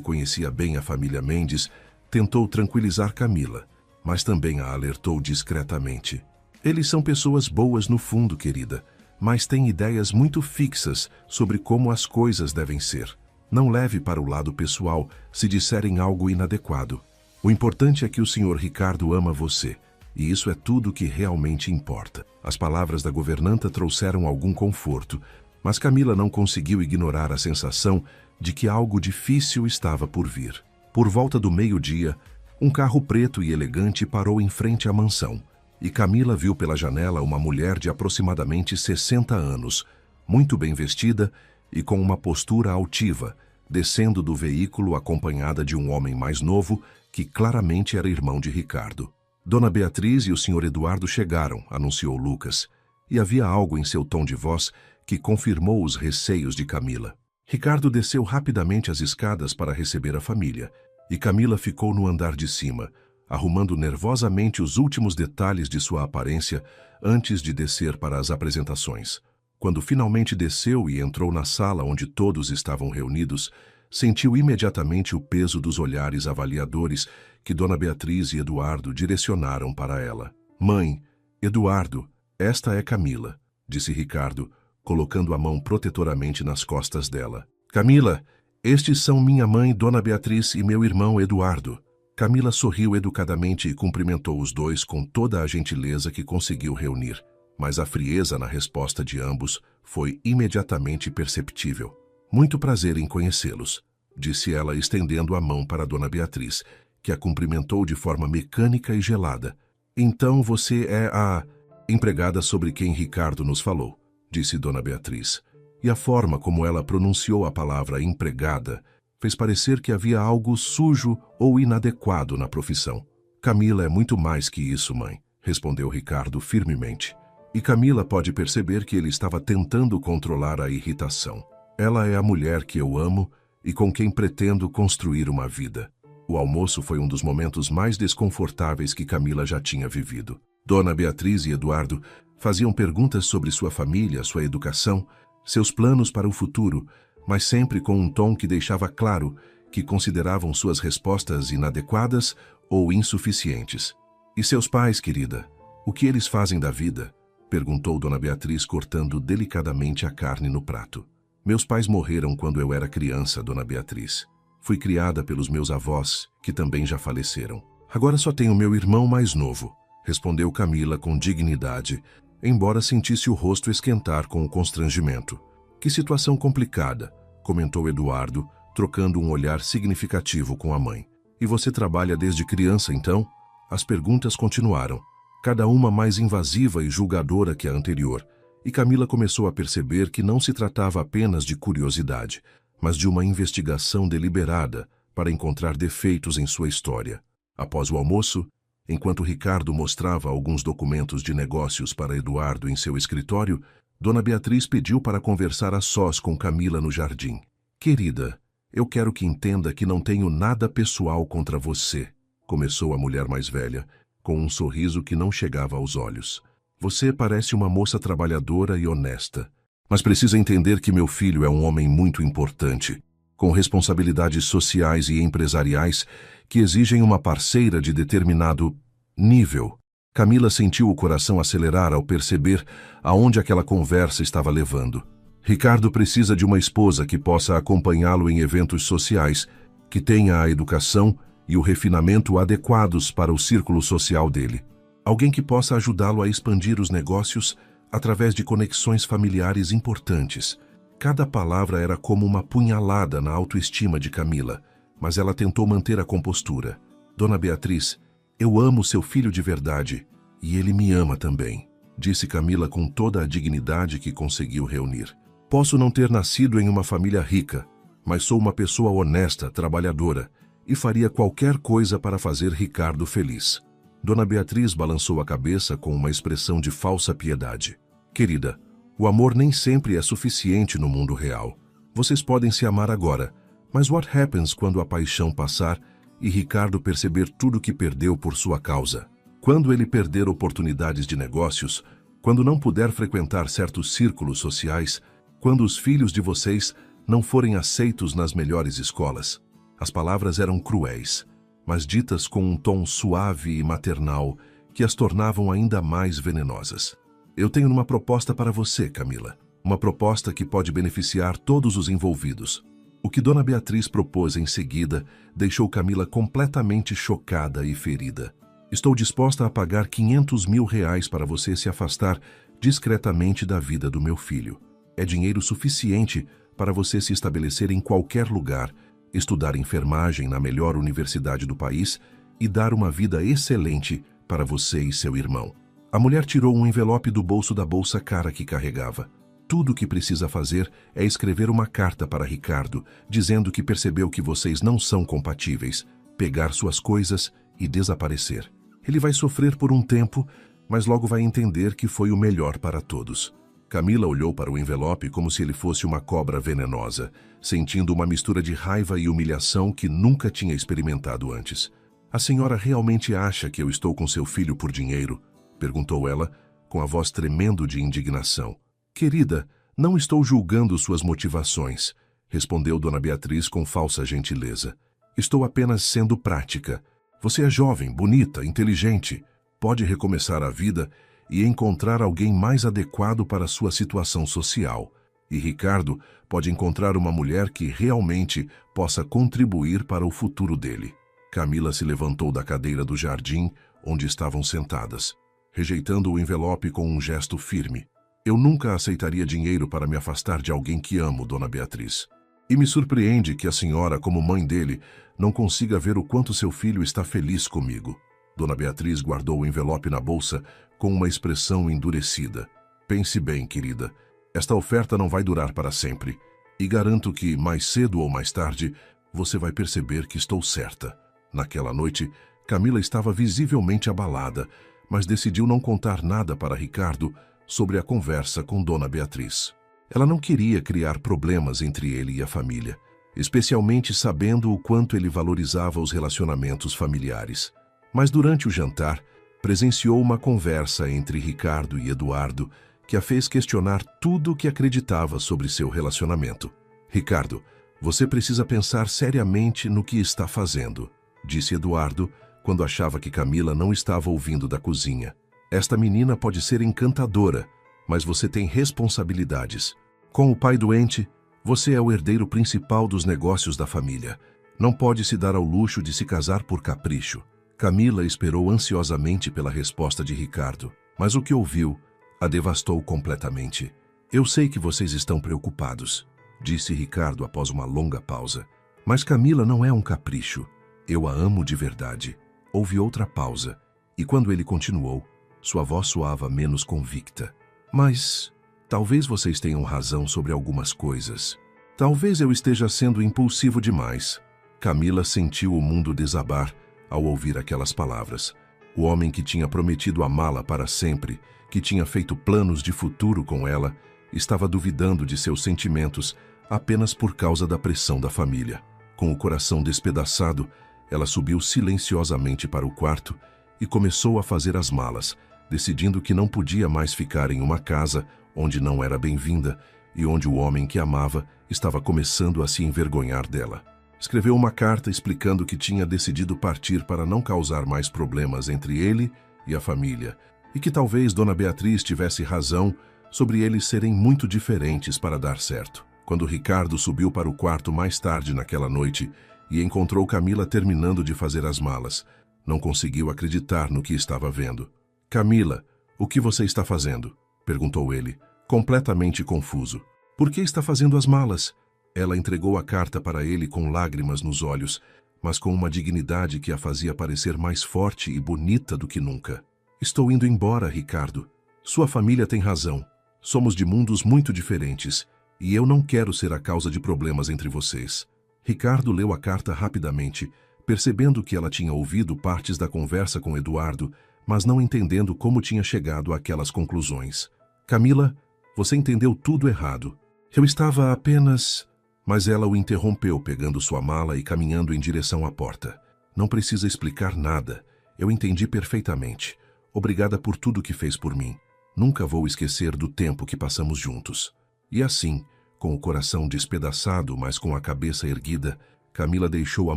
Speaker 1: conhecia bem a família Mendes, tentou tranquilizar Camila, mas também a alertou discretamente. Eles são pessoas boas no fundo, querida, mas têm ideias muito fixas sobre como as coisas devem ser. Não leve para o lado pessoal se disserem algo inadequado. O importante é que o Sr. Ricardo ama você, e isso é tudo que realmente importa. As palavras da governanta trouxeram algum conforto, mas Camila não conseguiu ignorar a sensação de que algo difícil estava por vir. Por volta do meio-dia, um carro preto e elegante parou em frente à mansão, e Camila viu pela janela uma mulher de aproximadamente 60 anos, muito bem vestida e com uma postura altiva, descendo do veículo acompanhada de um homem mais novo que claramente era irmão de Ricardo. Dona Beatriz e o Sr. Eduardo chegaram, anunciou Lucas, e havia algo em seu tom de voz que confirmou os receios de Camila. Ricardo desceu rapidamente as escadas para receber a família, e Camila ficou no andar de cima, arrumando nervosamente os últimos detalhes de sua aparência antes de descer para as apresentações. Quando finalmente desceu e entrou na sala onde todos estavam reunidos, sentiu imediatamente o peso dos olhares avaliadores que Dona Beatriz e Eduardo direcionaram para ela. Mãe, Eduardo, esta é Camila, disse Ricardo, colocando a mão protetoramente nas costas dela. Camila, estes são minha mãe, Dona Beatriz, e meu irmão Eduardo. Camila sorriu educadamente e cumprimentou os dois com toda a gentileza que conseguiu reunir, mas a frieza na resposta de ambos foi imediatamente perceptível. Muito prazer em conhecê-los, disse ela estendendo a mão para Dona Beatriz, que a cumprimentou de forma mecânica e gelada. Então você é a empregada sobre quem Ricardo nos falou, disse Dona Beatriz, e a forma como ela pronunciou a palavra empregada fez parecer que havia algo sujo ou inadequado na profissão. Camila é muito mais que isso, mãe, respondeu Ricardo firmemente. E Camila pode perceber que ele estava tentando controlar a irritação. Ela é a mulher que eu amo e com quem pretendo construir uma vida. O almoço foi um dos momentos mais desconfortáveis que Camila já tinha vivido. Dona Beatriz e Eduardo faziam perguntas sobre sua família, sua educação, seus planos para o futuro, mas sempre com um tom que deixava claro que consideravam suas respostas inadequadas ou insuficientes. E seus pais, querida? O que eles fazem da vida? Perguntou Dona Beatriz, cortando delicadamente a carne no prato. Meus pais morreram quando eu era criança, Dona Beatriz. Fui criada pelos meus avós, que também já faleceram. Agora só tenho meu irmão mais novo, respondeu Camila com dignidade, embora sentisse o rosto esquentar com o constrangimento. Que situação complicada, comentou Eduardo, trocando um olhar significativo com a mãe. E você trabalha desde criança, então? As perguntas continuaram, cada uma mais invasiva e julgadora que a anterior, e Camila começou a perceber que não se tratava apenas de curiosidade, mas de uma investigação deliberada para encontrar defeitos em sua história. Após o almoço, enquanto Ricardo mostrava alguns documentos de negócios para Eduardo em seu escritório, Dona Beatriz pediu para conversar a sós com Camila no jardim. Querida, eu quero que entenda que não tenho nada pessoal contra você, começou a mulher mais velha, com um sorriso que não chegava aos olhos. Você parece uma moça trabalhadora e honesta, mas precisa entender que meu filho é um homem muito importante, com responsabilidades sociais e empresariais que exigem uma parceira de determinado nível. Camila sentiu o coração acelerar ao perceber aonde aquela conversa estava levando. Ricardo precisa de uma esposa que possa acompanhá-lo em eventos sociais, que tenha a educação e o refinamento adequados para o círculo social dele. Alguém que possa ajudá-lo a expandir os negócios através de conexões familiares importantes. Cada palavra era como uma punhalada na autoestima de Camila, mas ela tentou manter a compostura. Dona Beatriz, eu amo seu filho de verdade, e ele me ama também, disse Camila com toda a dignidade que conseguiu reunir. Posso não ter nascido em uma família rica, mas sou uma pessoa honesta, trabalhadora, e faria qualquer coisa para fazer Ricardo feliz. Dona Beatriz balançou a cabeça com uma expressão de falsa piedade. Querida, o amor nem sempre é suficiente no mundo real. Vocês podem se amar agora, mas what happens quando a paixão passar e Ricardo perceber tudo que perdeu por sua causa? Quando ele perder oportunidades de negócios, quando não puder frequentar certos círculos sociais, quando os filhos de vocês não forem aceitos nas melhores escolas. As palavras eram cruéis, mas ditas com um tom suave e maternal que as tornavam ainda mais venenosas. Eu tenho uma proposta para você, Camila. Uma proposta que pode beneficiar todos os envolvidos. O que Dona Beatriz propôs em seguida deixou Camila completamente chocada e ferida. Estou disposta a pagar R$500 mil para você se afastar discretamente da vida do meu filho. É dinheiro suficiente para você se estabelecer em qualquer lugar, estudar enfermagem na melhor universidade do país e dar uma vida excelente para você e seu irmão. A mulher tirou um envelope do bolso da bolsa cara que carregava. Tudo o que precisa fazer é escrever uma carta para Ricardo, dizendo que percebeu que vocês não são compatíveis, pegar suas coisas e desaparecer. Ele vai sofrer por um tempo, mas logo vai entender que foi o melhor para todos. Camila olhou para o envelope como se ele fosse uma cobra venenosa, sentindo uma mistura de raiva e humilhação que nunca tinha experimentado antes. A senhora realmente acha que eu estou com seu filho por dinheiro? Perguntou ela, com a voz tremendo de indignação. Querida, não estou julgando suas motivações, respondeu Dona Beatriz com falsa gentileza. Estou apenas sendo prática. Você é jovem, bonita, inteligente. Pode recomeçar a vida e encontrar alguém mais adequado para sua situação social. E Ricardo pode encontrar uma mulher que realmente possa contribuir para o futuro dele. Camila se levantou da cadeira do jardim onde estavam sentadas, rejeitando o envelope com um gesto firme. Eu nunca aceitaria dinheiro para me afastar de alguém que amo, Dona Beatriz. E me surpreende que a senhora, como mãe dele, não consiga ver o quanto seu filho está feliz comigo. Dona Beatriz guardou o envelope na bolsa com uma expressão endurecida. Pense bem, querida. Esta oferta não vai durar para sempre. E garanto que, mais cedo ou mais tarde, você vai perceber que estou certa. Naquela noite, Camila estava visivelmente abalada, mas decidiu não contar nada para Ricardo sobre a conversa com Dona Beatriz. Ela não queria criar problemas entre ele e a família, especialmente sabendo o quanto ele valorizava os relacionamentos familiares. Mas durante o jantar, presenciou uma conversa entre Ricardo e Eduardo que a fez questionar tudo o que acreditava sobre seu relacionamento. Ricardo, você precisa pensar seriamente no que está fazendo, disse Eduardo quando achava que Camila não estava ouvindo da cozinha. Esta menina pode ser encantadora, mas você tem responsabilidades. Com o pai doente, você é o herdeiro principal dos negócios da família. Não pode se dar ao luxo de se casar por capricho. Camila esperou ansiosamente pela resposta de Ricardo, mas o que ouviu a devastou completamente. Eu sei que vocês estão preocupados, disse Ricardo após uma longa pausa. Mas Camila não é um capricho. Eu a amo de verdade. Houve outra pausa, e quando ele continuou, sua voz soava menos convicta. Mas talvez vocês tenham razão sobre algumas coisas. Talvez eu esteja sendo impulsivo demais. Camila sentiu o mundo desabar ao ouvir aquelas palavras. O homem que tinha prometido amá-la para sempre, que tinha feito planos de futuro com ela, estava duvidando de seus sentimentos apenas por causa da pressão da família. Com o coração despedaçado, ela subiu silenciosamente para o quarto e começou a fazer as malas, decidindo que não podia mais ficar em uma casa onde não era bem-vinda e onde o homem que amava estava começando a se envergonhar dela. Escreveu uma carta explicando que tinha decidido partir para não causar mais problemas entre ele e a família, e que talvez Dona Beatriz tivesse razão sobre eles serem muito diferentes para dar certo. Quando Ricardo subiu para o quarto mais tarde naquela noite e encontrou Camila terminando de fazer as malas, não conseguiu acreditar no que estava vendo. Camila, o que você está fazendo? Perguntou ele, completamente confuso. Por que está fazendo as malas? Ela entregou a carta para ele com lágrimas nos olhos, mas com uma dignidade que a fazia parecer mais forte e bonita do que nunca. Estou indo embora, Ricardo. Sua família tem razão. Somos de mundos muito diferentes, e eu não quero ser a causa de problemas entre vocês. Ricardo leu a carta rapidamente, percebendo que ela tinha ouvido partes da conversa com Eduardo, mas não entendendo como tinha chegado àquelas conclusões. Camila, você entendeu tudo errado. Eu estava apenas... Mas ela o interrompeu, pegando sua mala e caminhando em direção à porta. Não precisa explicar nada. Eu entendi perfeitamente. Obrigada por tudo que fez por mim. Nunca vou esquecer do tempo que passamos juntos. E assim, com o coração despedaçado, mas com a cabeça erguida, Camila deixou a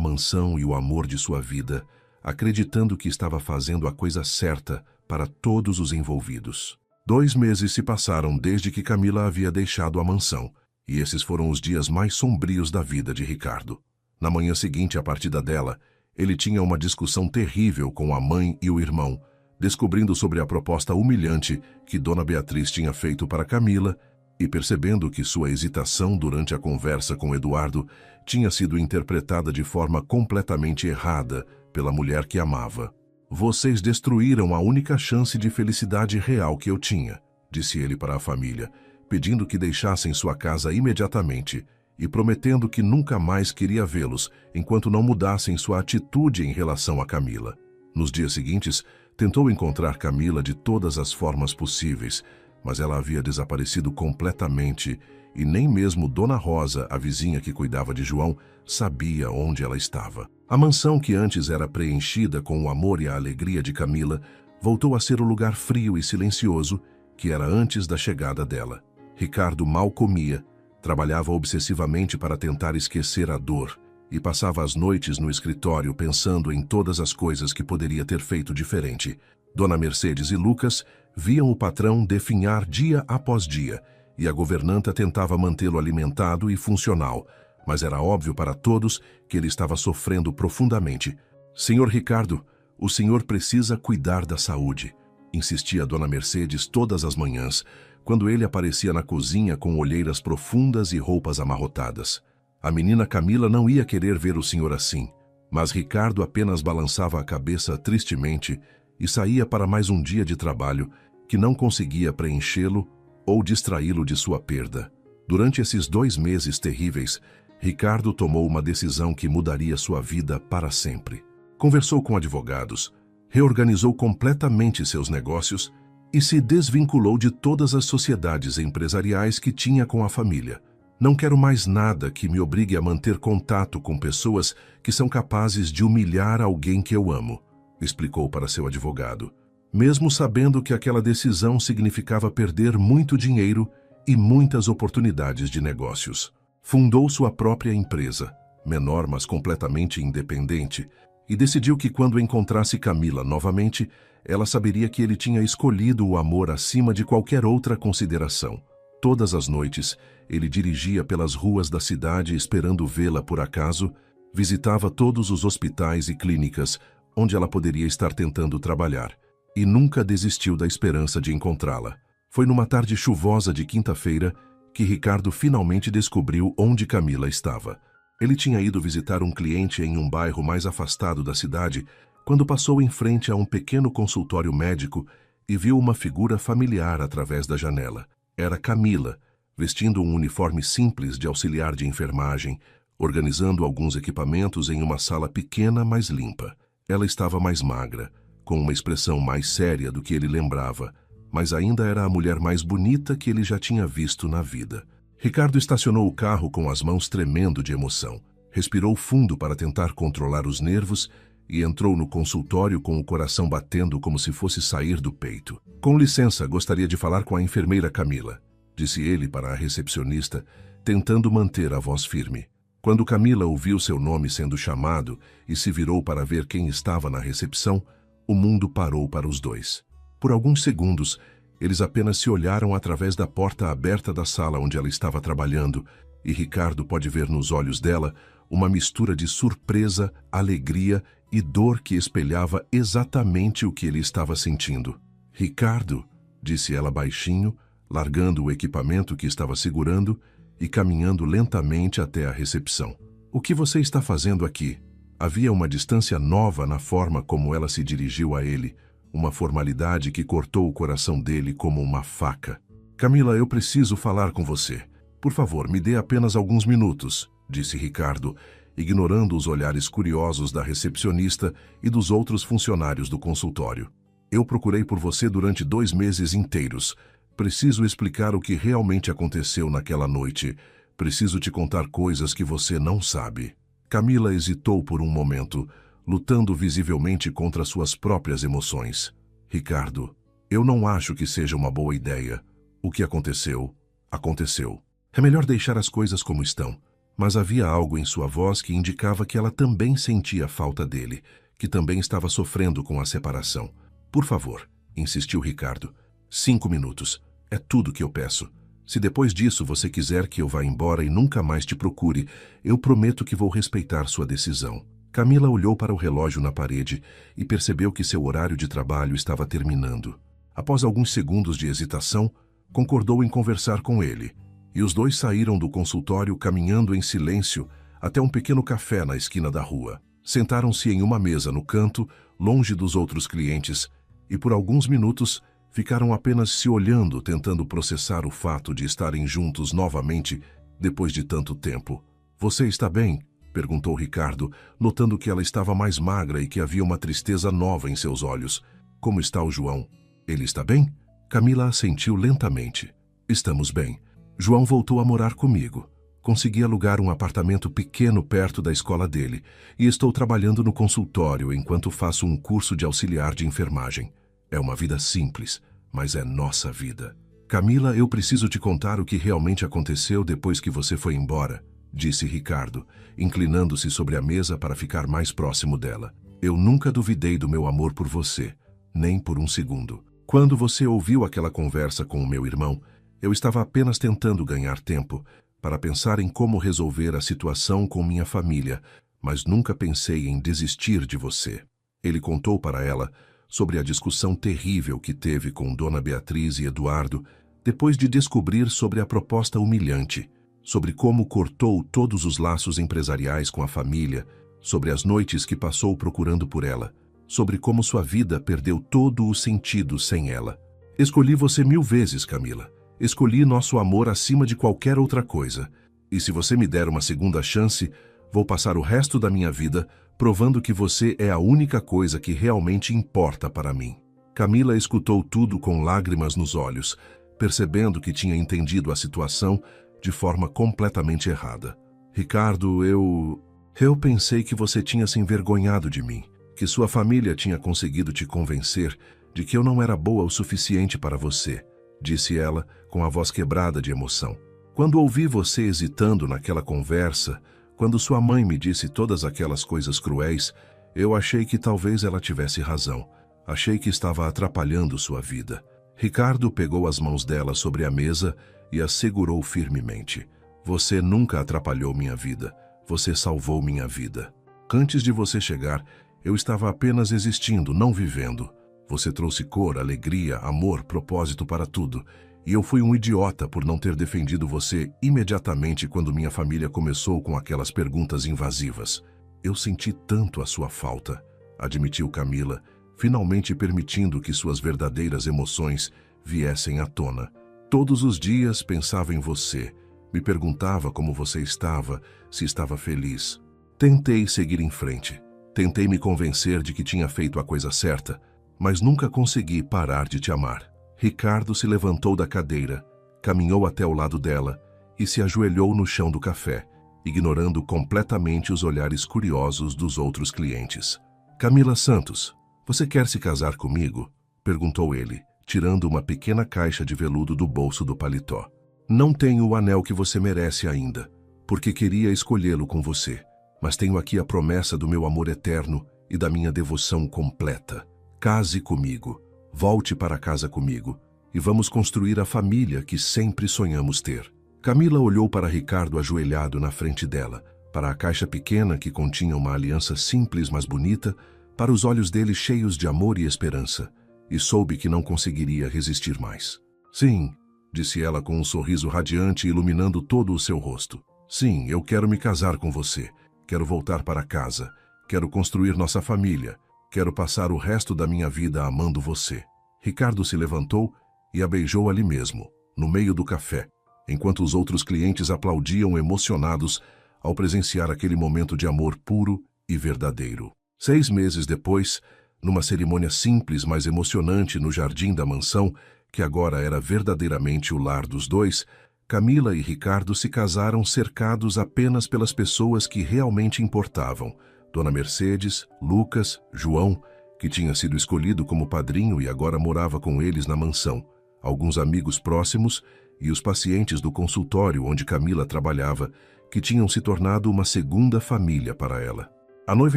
Speaker 1: mansão e o amor de sua vida, acreditando que estava fazendo a coisa certa para todos os envolvidos. 2 meses se passaram desde que Camila havia deixado a mansão, e esses foram os dias mais sombrios da vida de Ricardo. Na manhã seguinte à partida dela, ele tinha uma discussão terrível com a mãe e o irmão, descobrindo sobre a proposta humilhante que Dona Beatriz tinha feito para Camila e percebendo que sua hesitação durante a conversa com Eduardo tinha sido interpretada de forma completamente errada pela mulher que amava. Vocês destruíram a única chance de felicidade real que eu tinha, disse ele para a família, pedindo que deixassem sua casa imediatamente e prometendo que nunca mais queria vê-los enquanto não mudassem sua atitude em relação a Camila. Nos dias seguintes, tentou encontrar Camila de todas as formas possíveis, mas ela havia desaparecido completamente e nem mesmo Dona Rosa, a vizinha que cuidava de João, sabia onde ela estava. A mansão, que antes era preenchida com o amor e a alegria de Camila, voltou a ser o lugar frio e silencioso que era antes da chegada dela. Ricardo mal comia, trabalhava obsessivamente para tentar esquecer a dor e passava as noites no escritório pensando em todas as coisas que poderia ter feito diferente. Dona Mercedes e Lucas viam o patrão definhar dia após dia e a governanta tentava mantê-lo alimentado e funcional, mas era óbvio para todos que ele estava sofrendo profundamente. Senhor Ricardo, o senhor precisa cuidar da saúde, insistia Dona Mercedes todas as manhãs, quando ele aparecia na cozinha com olheiras profundas e roupas amarrotadas. A menina Camila não ia querer ver o senhor assim, mas Ricardo apenas balançava a cabeça tristemente e saía para mais um dia de trabalho que não conseguia preenchê-lo ou distraí-lo de sua perda. Durante esses 2 meses terríveis, Ricardo tomou uma decisão que mudaria sua vida para sempre. Conversou com advogados, reorganizou completamente seus negócios e se desvinculou de todas as sociedades empresariais que tinha com a família. Não quero mais nada que me obrigue a manter contato com pessoas que são capazes de humilhar alguém que eu amo, explicou para seu advogado, mesmo sabendo que aquela decisão significava perder muito dinheiro e muitas oportunidades de negócios. Fundou sua própria empresa, menor mas completamente independente, e decidiu que quando encontrasse Camila novamente, ela saberia que ele tinha escolhido o amor acima de qualquer outra consideração. Todas as noites, ele dirigia pelas ruas da cidade esperando vê-la por acaso, visitava todos os hospitais e clínicas onde ela poderia estar tentando trabalhar, e nunca desistiu da esperança de encontrá-la. Foi numa tarde chuvosa de quinta-feira que Ricardo finalmente descobriu onde Camila estava. Ele tinha ido visitar um cliente em um bairro mais afastado da cidade quando passou em frente a um pequeno consultório médico e viu uma figura familiar através da janela. Era Camila, vestindo um uniforme simples de auxiliar de enfermagem, organizando alguns equipamentos em uma sala pequena, mas limpa. Ela estava mais magra, com uma expressão mais séria do que ele lembrava, mas ainda era a mulher mais bonita que ele já tinha visto na vida. Ricardo estacionou o carro com as mãos tremendo de emoção, respirou fundo para tentar controlar os nervos e entrou no consultório com o coração batendo como se fosse sair do peito. Com licença, gostaria de falar com a enfermeira Camila, disse ele para a recepcionista, tentando manter a voz firme. Quando Camila ouviu seu nome sendo chamado e se virou para ver quem estava na recepção, o mundo parou para os dois. Por alguns segundos, eles apenas se olharam através da porta aberta da sala onde ela estava trabalhando, e Ricardo pode ver nos olhos dela uma mistura de surpresa, alegria e dor que espelhava exatamente o que ele estava sentindo. Ricardo, disse ela baixinho, largando o equipamento que estava segurando e caminhando lentamente até a recepção. O que você está fazendo aqui? Havia uma distância nova na forma como ela se dirigiu a ele, uma formalidade que cortou o coração dele como uma faca. Camila, eu preciso falar com você. Por favor, me dê apenas alguns minutos, disse Ricardo, ignorando os olhares curiosos da recepcionista e dos outros funcionários do consultório. Eu procurei por você durante 2 meses inteiros. Preciso explicar o que realmente aconteceu naquela noite. Preciso te contar coisas que você não sabe. Camila hesitou por um momento, lutando visivelmente contra suas próprias emoções. Ricardo, eu não acho que seja uma boa ideia. O que aconteceu, aconteceu. É melhor deixar as coisas como estão. Mas havia algo em sua voz que indicava que ela também sentia falta dele, que também estava sofrendo com a separação. Por favor, insistiu Ricardo. 5 minutos. É tudo que eu peço. Se depois disso você quiser que eu vá embora e nunca mais te procure, eu prometo que vou respeitar sua decisão. Camila olhou para o relógio na parede e percebeu que seu horário de trabalho estava terminando. Após alguns segundos de hesitação, concordou em conversar com ele, e os dois saíram do consultório caminhando em silêncio até um pequeno café na esquina da rua. Sentaram-se em uma mesa no canto, longe dos outros clientes, e por alguns minutos ficaram apenas se olhando, tentando processar o fato de estarem juntos novamente depois de tanto tempo. Você está bem? Perguntou Ricardo, notando que ela estava mais magra e que havia uma tristeza nova em seus olhos. Como está o João? Ele está bem? Camila assentiu lentamente. Estamos bem. João voltou a morar comigo. Consegui alugar um apartamento pequeno perto da escola dele e estou trabalhando no consultório enquanto faço um curso de auxiliar de enfermagem. É uma vida simples, mas é nossa vida. Camila, eu preciso te contar o que realmente aconteceu depois que você foi embora, disse Ricardo, inclinando-se sobre a mesa para ficar mais próximo dela. Eu nunca duvidei do meu amor por você, nem por um segundo. Quando você ouviu aquela conversa com o meu irmão, eu estava apenas tentando ganhar tempo para pensar em como resolver a situação com minha família, mas nunca pensei em desistir de você. Ele contou para ela sobre a discussão terrível que teve com Dona Beatriz e Eduardo depois de descobrir sobre a proposta humilhante, sobre como cortou todos os laços empresariais com a família, sobre as noites que passou procurando por ela, sobre como sua vida perdeu todo o sentido sem ela. Escolhi você 1000 vezes, Camila. Escolhi nosso amor acima de qualquer outra coisa. E se você me der uma segunda chance, vou passar o resto da minha vida provando que você é a única coisa que realmente importa para mim. Camila escutou tudo com lágrimas nos olhos, percebendo que tinha entendido a situação de forma completamente errada. Ricardo, eu pensei que você tinha se envergonhado de mim, que sua família tinha conseguido te convencer de que eu não era boa o suficiente para você, disse ela com a voz quebrada de emoção. Quando ouvi você hesitando naquela conversa, quando sua mãe me disse todas aquelas coisas cruéis, eu achei que talvez ela tivesse razão. Achei que estava atrapalhando sua vida. Ricardo pegou as mãos dela sobre a mesa e as segurou firmemente. Você nunca atrapalhou minha vida. Você salvou minha vida. Antes de você chegar, eu estava apenas existindo, não vivendo. Você trouxe cor, alegria, amor, propósito para tudo. E eu fui um idiota por não ter defendido você imediatamente quando minha família começou com aquelas perguntas invasivas. Eu senti tanto a sua falta, admitiu Camila, finalmente permitindo que suas verdadeiras emoções viessem à tona. Todos os dias pensava em você, me perguntava como você estava, se estava feliz. Tentei seguir em frente, tentei me convencer de que tinha feito a coisa certa, mas nunca consegui parar de te amar. Ricardo se levantou da cadeira, caminhou até o lado dela e se ajoelhou no chão do café, ignorando completamente os olhares curiosos dos outros clientes. Camila Santos, você quer se casar comigo? Perguntou ele, tirando uma pequena caixa de veludo do bolso do paletó. Não tenho o anel que você merece ainda, porque queria escolhê-lo com você, mas tenho aqui a promessa do meu amor eterno e da minha devoção completa. Case comigo. Volte para casa comigo e vamos construir a família que sempre sonhamos ter. Camila olhou para Ricardo ajoelhado na frente dela, para a caixa pequena que continha uma aliança simples mas bonita, para os olhos dele cheios de amor e esperança, e soube que não conseguiria resistir mais. Sim, disse ela com um sorriso radiante iluminando todo o seu rosto. Sim, eu quero me casar com você. Quero voltar para casa. Quero construir nossa família. Quero passar o resto da minha vida amando você. Ricardo se levantou e a beijou ali mesmo, no meio do café, enquanto os outros clientes aplaudiam emocionados ao presenciar aquele momento de amor puro e verdadeiro. 6 meses depois, numa cerimônia simples, mas emocionante no jardim da mansão, que agora era verdadeiramente o lar dos dois, Camila e Ricardo se casaram cercados apenas pelas pessoas que realmente importavam. Dona Mercedes, Lucas, João, que tinha sido escolhido como padrinho e agora morava com eles na mansão, alguns amigos próximos e os pacientes do consultório onde Camila trabalhava, que tinham se tornado uma segunda família para ela. A noiva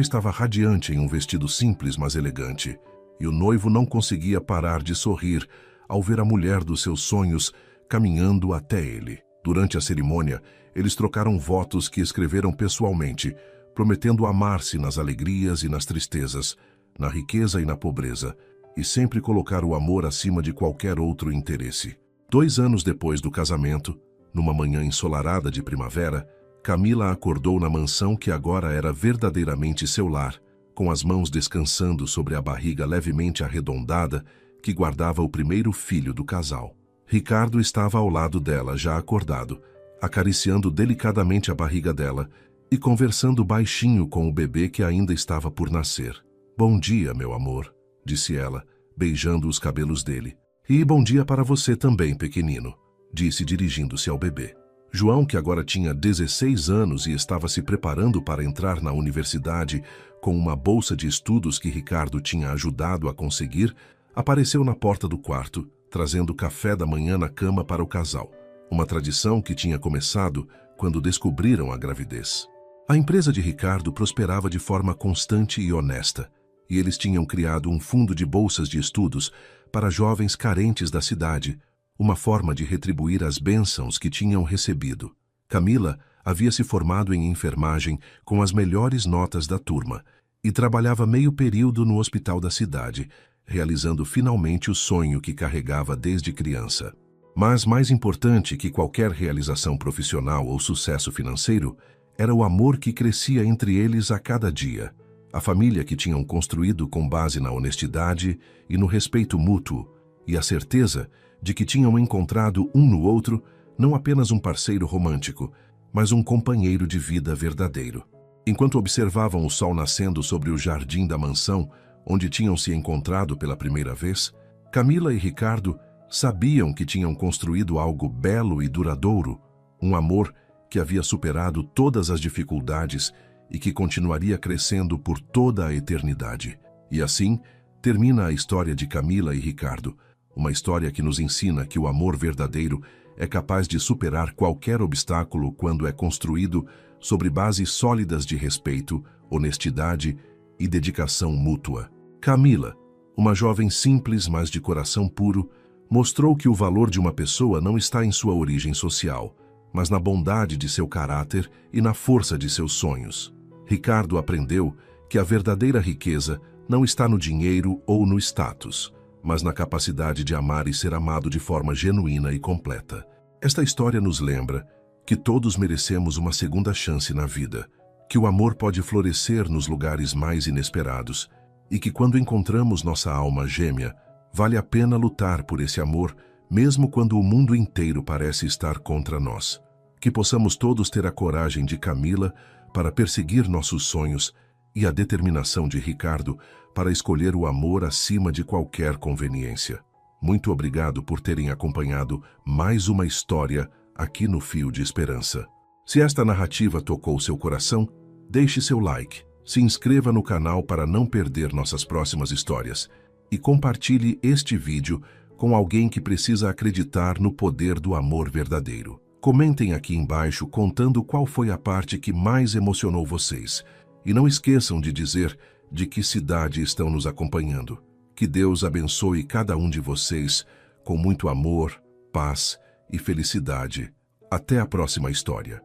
Speaker 1: estava radiante em um vestido simples, mas elegante, e o noivo não conseguia parar de sorrir ao ver a mulher dos seus sonhos caminhando até ele. Durante a cerimônia, eles trocaram votos que escreveram pessoalmente, prometendo amar-se nas alegrias e nas tristezas, na riqueza e na pobreza, e sempre colocar o amor acima de qualquer outro interesse. 2 anos depois do casamento, numa manhã ensolarada de primavera, Camila acordou na mansão que agora era verdadeiramente seu lar, com as mãos descansando sobre a barriga levemente arredondada que guardava o primeiro filho do casal. Ricardo estava ao lado dela, já acordado, acariciando delicadamente a barriga dela e conversando baixinho com o bebê que ainda estava por nascer. "Bom dia, meu amor", disse ela, beijando os cabelos dele. "E bom dia para você também, pequenino", disse dirigindo-se ao bebê. João, que agora tinha 16 anos e estava se preparando para entrar na universidade com uma bolsa de estudos que Ricardo tinha ajudado a conseguir, apareceu na porta do quarto, trazendo café da manhã na cama para o casal. Uma tradição que tinha começado quando descobriram a gravidez. A empresa de Ricardo prosperava de forma constante e honesta, e eles tinham criado um fundo de bolsas de estudos para jovens carentes da cidade, uma forma de retribuir as bênçãos que tinham recebido. Camila havia se formado em enfermagem com as melhores notas da turma e trabalhava meio período no hospital da cidade, realizando finalmente o sonho que carregava desde criança. Mas mais importante que qualquer realização profissional ou sucesso financeiro, era o amor que crescia entre eles a cada dia. A família que tinham construído com base na honestidade e no respeito mútuo, e a certeza de que tinham encontrado um no outro não apenas um parceiro romântico, mas um companheiro de vida verdadeiro. Enquanto observavam o sol nascendo sobre o jardim da mansão, onde tinham se encontrado pela primeira vez, Camila e Ricardo sabiam que tinham construído algo belo e duradouro, um amor que havia superado todas as dificuldades e que continuaria crescendo por toda a eternidade. E assim, termina a história de Camila e Ricardo, uma história que nos ensina que o amor verdadeiro é capaz de superar qualquer obstáculo quando é construído sobre bases sólidas de respeito, honestidade e dedicação mútua. Camila, uma jovem simples, mas de coração puro, mostrou que o valor de uma pessoa não está em sua origem social, mas na bondade de seu caráter e na força de seus sonhos. Ricardo aprendeu que a verdadeira riqueza não está no dinheiro ou no status, mas na capacidade de amar e ser amado de forma genuína e completa. Esta história nos lembra que todos merecemos uma segunda chance na vida, que o amor pode florescer nos lugares mais inesperados e que quando encontramos nossa alma gêmea, vale a pena lutar por esse amor, mesmo quando o mundo inteiro parece estar contra nós. Que possamos todos ter a coragem de Camila para perseguir nossos sonhos e a determinação de Ricardo para escolher o amor acima de qualquer conveniência. Muito obrigado por terem acompanhado mais uma história aqui no Fio de Esperança. Se esta narrativa tocou seu coração, deixe seu like, se inscreva no canal para não perder nossas próximas histórias e compartilhe este vídeo com alguém que precisa acreditar no poder do amor verdadeiro. Comentem aqui embaixo contando qual foi a parte que mais emocionou vocês. E não esqueçam de dizer de que cidade estão nos acompanhando. Que Deus abençoe cada um de vocês com muito amor, paz e felicidade. Até a próxima história.